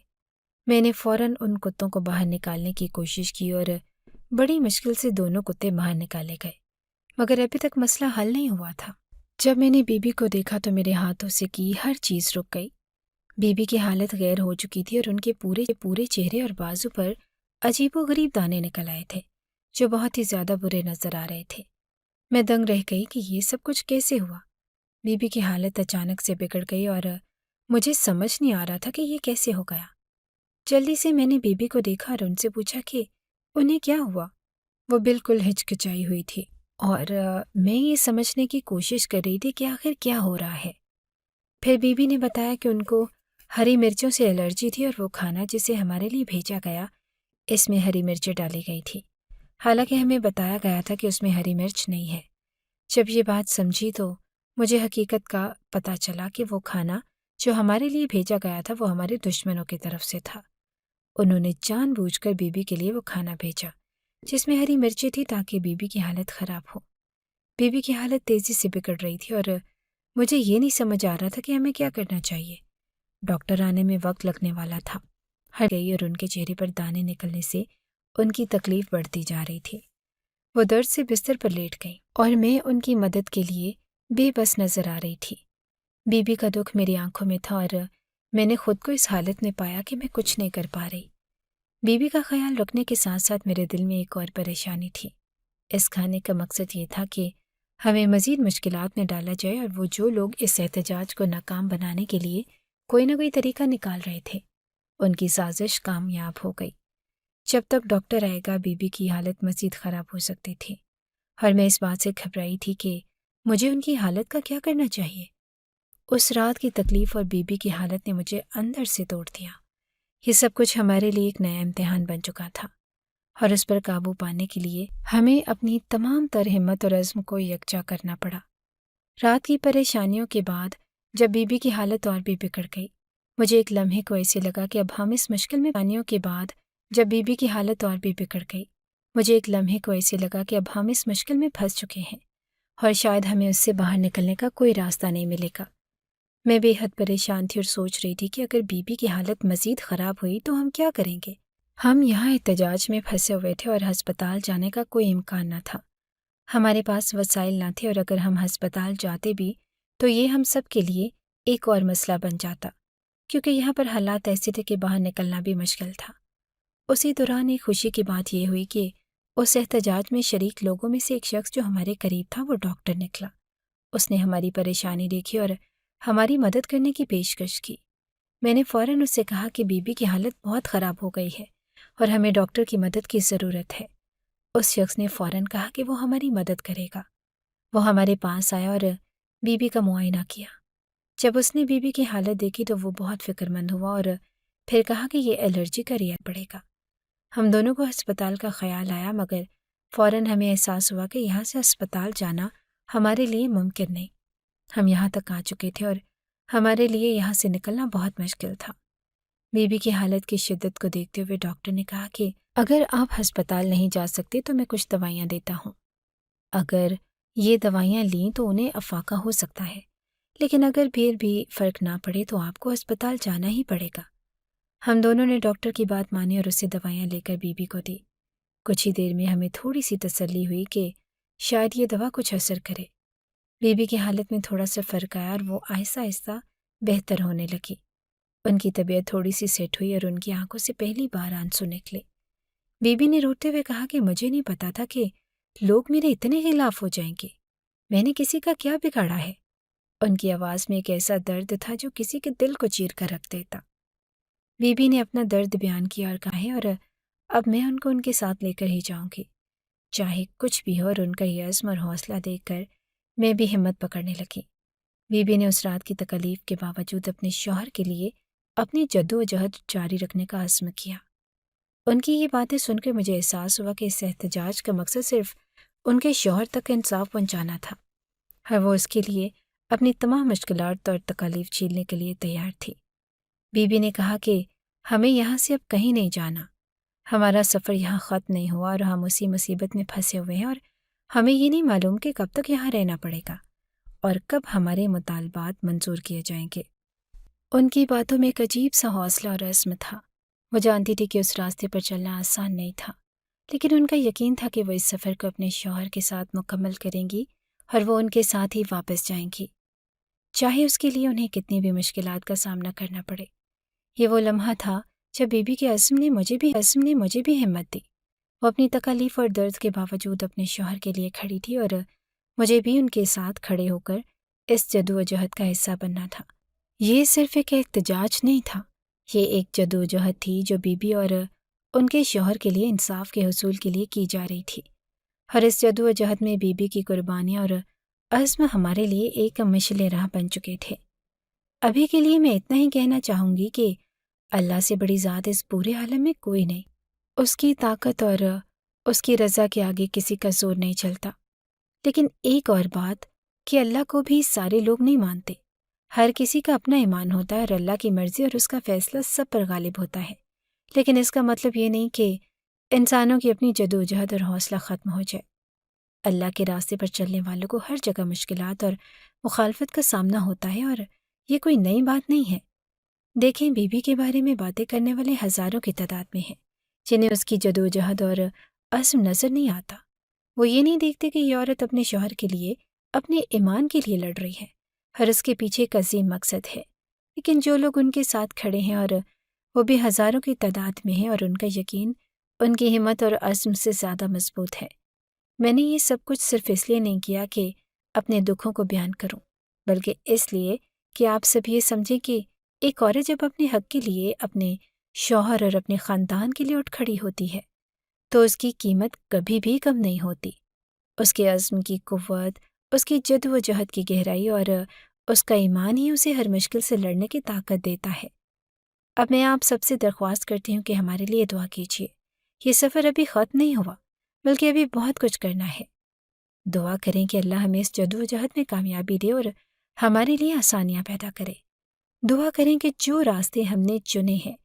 [SPEAKER 1] میں نے فوراً ان کتوں کو باہر نکالنے کی کوشش کی اور بڑی مشکل سے دونوں کتے باہر نکالے گئے، مگر ابھی تک مسئلہ حل نہیں ہوا تھا۔ جب میں نے بی بی کو دیکھا تو میرے ہاتھوں سے کی ہر چیز رک گئی۔ بی بی کی حالت غیر ہو چکی تھی اور ان کے پورے چہرے اور بازو پر عجیب و غریب دانے نکل آئے تھے جو بہت ہی زیادہ برے نظر آ رہے تھے۔ میں دنگ رہ گئی کہ یہ سب کچھ کیسے ہوا۔ بی بی کی حالت اچانک سے بگڑ گئی اور مجھے سمجھ نہیں آ رہا تھا کہ یہ کیسے ہو گیا۔ جلدی سے میں نے بی بی کو دیکھا اور ان سے پوچھا کہ انہیں کیا ہوا۔ وہ بالکل ہچکچائی ہوئی تھی اور میں یہ سمجھنے کی کوشش کر رہی تھی کہ آخر کیا ہو رہا ہے۔ پھر بی بی نے بتایا کہ ان کو ہری مرچوں سے الرجی تھی اور وہ کھانا جسے ہمارے لیے بھیجا گیا اس میں ہری مرچیں ڈالی گئی تھی، حالانکہ ہمیں بتایا گیا تھا کہ اس میں ہری مرچ نہیں ہے۔ جب یہ بات سمجھی تو مجھے حقیقت کا پتہ چلا کہ وہ کھانا جو ہمارے لیے بھیجا گیا تھا وہ ہمارے دشمنوں کی طرف سے تھا۔ انہوں نے جان بوجھ کر بی بی کے لیے وہ کھانا بھیجا جس میں ہری مرچیں تھی تاکہ بی بی کی حالت خراب ہو۔ بی بی کی حالت تیزی سے بگڑ رہی تھی اور مجھے یہ نہیں سمجھ آ رہا تھا کہ ہمیں کیا کرنا چاہیے۔ ڈاکٹر آنے میں وقت لگنے والا تھا۔ ہر گئی اور ان کے چہرے پر دانے نکلنے سے ان کی تکلیف بڑھتی جا رہی تھی۔ وہ درد سے بستر پر لیٹ گئی اور میں ان کی مدد کے لیے بے بس نظر آ رہی تھی۔ بی بی کا دکھ میری آنکھوں میں تھا اور میں نے خود کو اس حالت میں پایا کہ میں کچھ نہیں کر پا رہی۔ بی بی کا خیال رکھنے کے ساتھ ساتھ میرے دل میں ایک اور پریشانی تھی۔ اس کھانے کا مقصد یہ تھا کہ ہمیں مزید مشکلات میں ڈالا جائے اور وہ جو لوگ اس احتجاج کو ناکام بنانے کے لیے کوئی نہ کوئی طریقہ نکال رہے تھے، ان کی سازش کامیاب ہو گئی۔ جب تک ڈاکٹر آئے گا بی بی کی حالت مزید خراب ہو سکتی تھی اور میں اس بات سے گھبرائی تھی کہ مجھے ان کی حالت کا کیا کرنا چاہیے۔ اس رات کی تکلیف اور بی بی کی حالت نے مجھے اندر سے توڑ دیا۔ یہ سب کچھ ہمارے لیے ایک نیا امتحان بن چکا تھا اور اس پر قابو پانے کے لیے ہمیں اپنی تمام تر ہمت اور عزم کو یکجا کرنا پڑا۔ رات کی پریشانیوں کے بعد جب بی بی کی حالت اور بھی بگڑ گئی، مجھے ایک لمحے کو ایسے لگا کہ اب ہم اس مشکل میں پانیوں کے بعد جب بی بی کی حالت اور بھی بگڑ گئی مجھے ایک لمحے کو ایسے لگا کہ اب ہم اس مشکل میں پھنس چکے ہیں اور شاید ہمیں اس سے باہر نکلنے کا کوئی راستہ نہیں ملے گا۔ میں بے حد پریشان تھی اور سوچ رہی تھی کہ اگر بی بی کی حالت مزید خراب ہوئی تو ہم کیا کریں گے۔ ہم یہاں احتجاج میں پھنسے ہوئے تھے اور ہسپتال جانے کا کوئی امکان نہ تھا۔ ہمارے پاس وسائل نہ تھے اور اگر ہم ہسپتال جاتے بھی تو یہ ہم سب کے لیے ایک اور مسئلہ بن جاتا، کیونکہ یہاں پر حالات ایسے تھے کہ باہر نکلنا بھی مشکل تھا۔ اسی دوران ایک خوشی کی بات یہ ہوئی کہ اس احتجاج میں شریک لوگوں میں سے ایک شخص جو ہمارے قریب تھا وہ ڈاکٹر نکلا۔ اس نے ہماری پریشانی دیکھی اور ہماری مدد کرنے کی پیشکش کی۔ میں نے فوراً اس سے کہا کہ بی بی کی حالت بہت خراب ہو گئی ہے اور ہمیں ڈاکٹر کی مدد کی ضرورت ہے۔ اس شخص نے فوراً کہا کہ وہ ہماری مدد کرے گا۔ وہ ہمارے پاس آیا اور بی بی کا معائنہ کیا۔ جب اس نے بی بی کی حالت دیکھی تو وہ بہت فکر مند ہوا اور پھر کہا کہ یہ الرجی کا ریئیکٹ پڑے گا۔ ہم دونوں کو ہسپتال کا خیال آیا، مگر فوراً ہمیں احساس ہوا کہ یہاں سے ہسپتال جانا ہمارے لیے ممکن نہیں۔ ہم یہاں تک آ چکے تھے اور ہمارے لیے یہاں سے نکلنا بہت مشکل تھا۔ بی بی کی حالت کی شدت کو دیکھتے ہوئے ڈاکٹر نے کہا کہ اگر آپ ہسپتال نہیں جا سکتے تو میں کچھ دوائیاں دیتا ہوں۔ اگر یہ دوائیاں لیں تو انہیں افاقہ ہو سکتا ہے، لیکن اگر پھر بھی فرق نہ پڑے تو آپ کو ہسپتال جانا ہی پڑے گا۔ ہم دونوں نے ڈاکٹر کی بات مانی اور اسے دوائیاں لے کر بی بی کو دی۔ کچھ ہی دیر میں ہمیں تھوڑی سی تسلی ہوئی کہ شاید یہ دوا کچھ اثر کرے۔ بی بی کی حالت میں تھوڑا سا فرق آیا اور وہ آہستہ آہستہ بہتر ہونے لگی۔ ان کی طبیعت تھوڑی سی سیٹ ہوئی اور ان کی آنکھوں سے پہلی بار آنسو نکلے۔ بی بی نے روتے ہوئے کہا کہ مجھے نہیں پتا تھا کہ لوگ میرے اتنے خلاف ہو جائیں گے۔ میں نے کسی کا کیا بگاڑا ہے؟ ان کی آواز میں ایک ایسا درد تھا جو کسی کے دل کو چیر کر رکھ دیتا۔ بی بی نے اپنا درد بیان کیا اور کہا ہے اور اب میں ان کو ان کے ساتھ لے کر ہی جاؤں گی، چاہے کچھ بھی ہو، اور ان کا یہ عزم اور حوصلہ دیکھ کر میں بھی ہمت پکڑنے لگی۔ بی بی نے اس رات کی تکلیف کے باوجود اپنے شوہر کے لیے اپنی جدوجہد جاری رکھنے کا عزم کیا۔ ان کی یہ باتیں سن کر مجھے احساس ہوا کہ اس احتجاج کا مقصد صرف ان کے شوہر تک انصاف پہنچانا تھا، اور وہ اس کے لیے اپنی تمام مشکلات اور تکالیف جھیلنے کے لیے تیار تھی۔ بی بی نے کہا کہ ہمیں یہاں سے اب کہیں نہیں جانا، ہمارا سفر یہاں ختم نہیں ہوا اور ہم اسی مصیبت میں پھنسے ہوئے ہیں، اور ہمیں یہ نہیں معلوم کہ کب تک یہاں رہنا پڑے گا اور کب ہمارے مطالبات منظور کیے جائیں گے۔ ان کی باتوں میں ایک عجیب سا حوصلہ اور عزم تھا۔ وہ جانتی تھی کہ اس راستے پر چلنا آسان نہیں تھا، لیکن ان کا یقین تھا کہ وہ اس سفر کو اپنے شوہر کے ساتھ مکمل کریں گی اور وہ ان کے ساتھ ہی واپس جائیں گی، چاہے اس کے لیے انہیں کتنی بھی مشکلات کا سامنا کرنا پڑے۔ یہ وہ لمحہ تھا جب بی بی کے عزم نے مجھے بھی ہمت دی۔ وہ اپنی تکالیف اور درد کے باوجود اپنے شوہر کے لیے کھڑی تھی اور مجھے بھی ان کے ساتھ کھڑے ہو کر اس جدوجہد کا حصہ بننا تھا۔ یہ صرف ایک احتجاج نہیں تھا، یہ ایک جدوجہد تھی جو بی بی اور ان کے شوہر کے لیے انصاف کے حصول کے لیے کی جا رہی تھی، اور اس جدوجہد میں بی بی کی قربانیاں اور عزم ہمارے لیے ایک مشعل راہ بن چکے تھے۔ ابھی کے لیے میں اتنا ہی کہنا چاہوں گی کہ اللہ سے بڑی ذات اس پورے عالم میں کوئی نہیں۔ اس کی طاقت اور اس کی رضا کے آگے کسی کا زور نہیں چلتا۔ لیکن ایک اور بات کہ اللہ کو بھی سارے لوگ نہیں مانتے۔ ہر کسی کا اپنا ایمان ہوتا ہے اور اللہ کی مرضی اور اس کا فیصلہ سب پر غالب ہوتا ہے، لیکن اس کا مطلب یہ نہیں کہ انسانوں کی اپنی جدوجہد اور حوصلہ ختم ہو جائے۔ اللہ کے راستے پر چلنے والوں کو ہر جگہ مشکلات اور مخالفت کا سامنا ہوتا ہے، اور یہ کوئی نئی بات نہیں ہے۔ دیکھیں، بی بی کے بارے میں باتیں کرنے والے ہزاروں کی تعداد میں ہیں جنہیں اس کی جدوجہد اور عزم نظر نہیں آتا۔ وہ یہ نہیں دیکھتے کہ یہ عورت اپنے شوہر کے لیے، اپنے ایمان کے لیے لڑ رہی ہے، اور اس کے پیچھے ایک عظیم مقصد ہے۔ لیکن جو لوگ ان کے ساتھ کھڑے ہیں، اور وہ بھی ہزاروں کی تعداد میں ہیں، اور ان کا یقین ان کی ہمت اور عزم سے زیادہ مضبوط ہے۔ میں نے یہ سب کچھ صرف اس لیے نہیں کیا کہ اپنے دکھوں کو بیان کروں، بلکہ اس لیے کہ آپ سب یہ سمجھیں کہ ایک عورت جب اپنے حق کے لیے، اپنے شوہر اور اپنے خاندان کے لیے اٹھ کھڑی ہوتی ہے تو اس کی قیمت کبھی بھی کم نہیں ہوتی۔ اس کے عزم کی قوت، اس کی جد و جہد کی گہرائی اور اس کا ایمان ہی اسے ہر مشکل سے لڑنے کی طاقت دیتا ہے۔ اب میں آپ سب سے درخواست کرتی ہوں کہ ہمارے لیے دعا کیجیے۔ یہ سفر ابھی ختم نہیں ہوا، بلکہ ابھی بہت کچھ کرنا ہے۔ دعا کریں کہ اللہ ہمیں اس جدوجہد میں کامیابی دے اور ہمارے لیے آسانیاں پیدا کرے۔ دعا کریں کہ جو راستے ہم نے چنے ہیں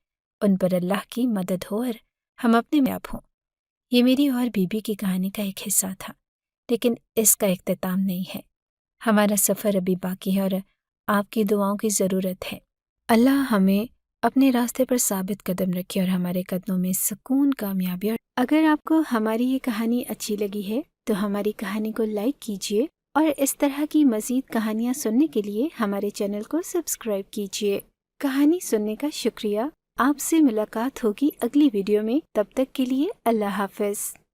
[SPEAKER 1] ان پر اللہ کی مدد ہو اور ہم اپنے کامیاب ہوں۔ یہ میری اور بیوی کی کہانی کا ایک حصہ تھا، لیکن اس کا اختتام نہیں ہے۔ ہمارا سفر ابھی باقی ہے اور آپ کی دعاؤں کی ضرورت ہے۔ اللہ ہمیں اپنے راستے پر ثابت قدم رکھے اور ہمارے قدموں میں سکون، کامیابی۔ اور اگر آپ کو ہماری یہ کہانی اچھی لگی ہے تو ہماری کہانی کو لائک کیجیے اور اس طرح کی مزید کہانیاں سننے کے لیے ہمارے چینل کو سبسکرائب کیجیے۔ کہانی سننے کا شکریہ۔ آپ سے ملاقات ہوگی اگلی ویڈیو میں، تب تک کے لیے اللہ حافظ۔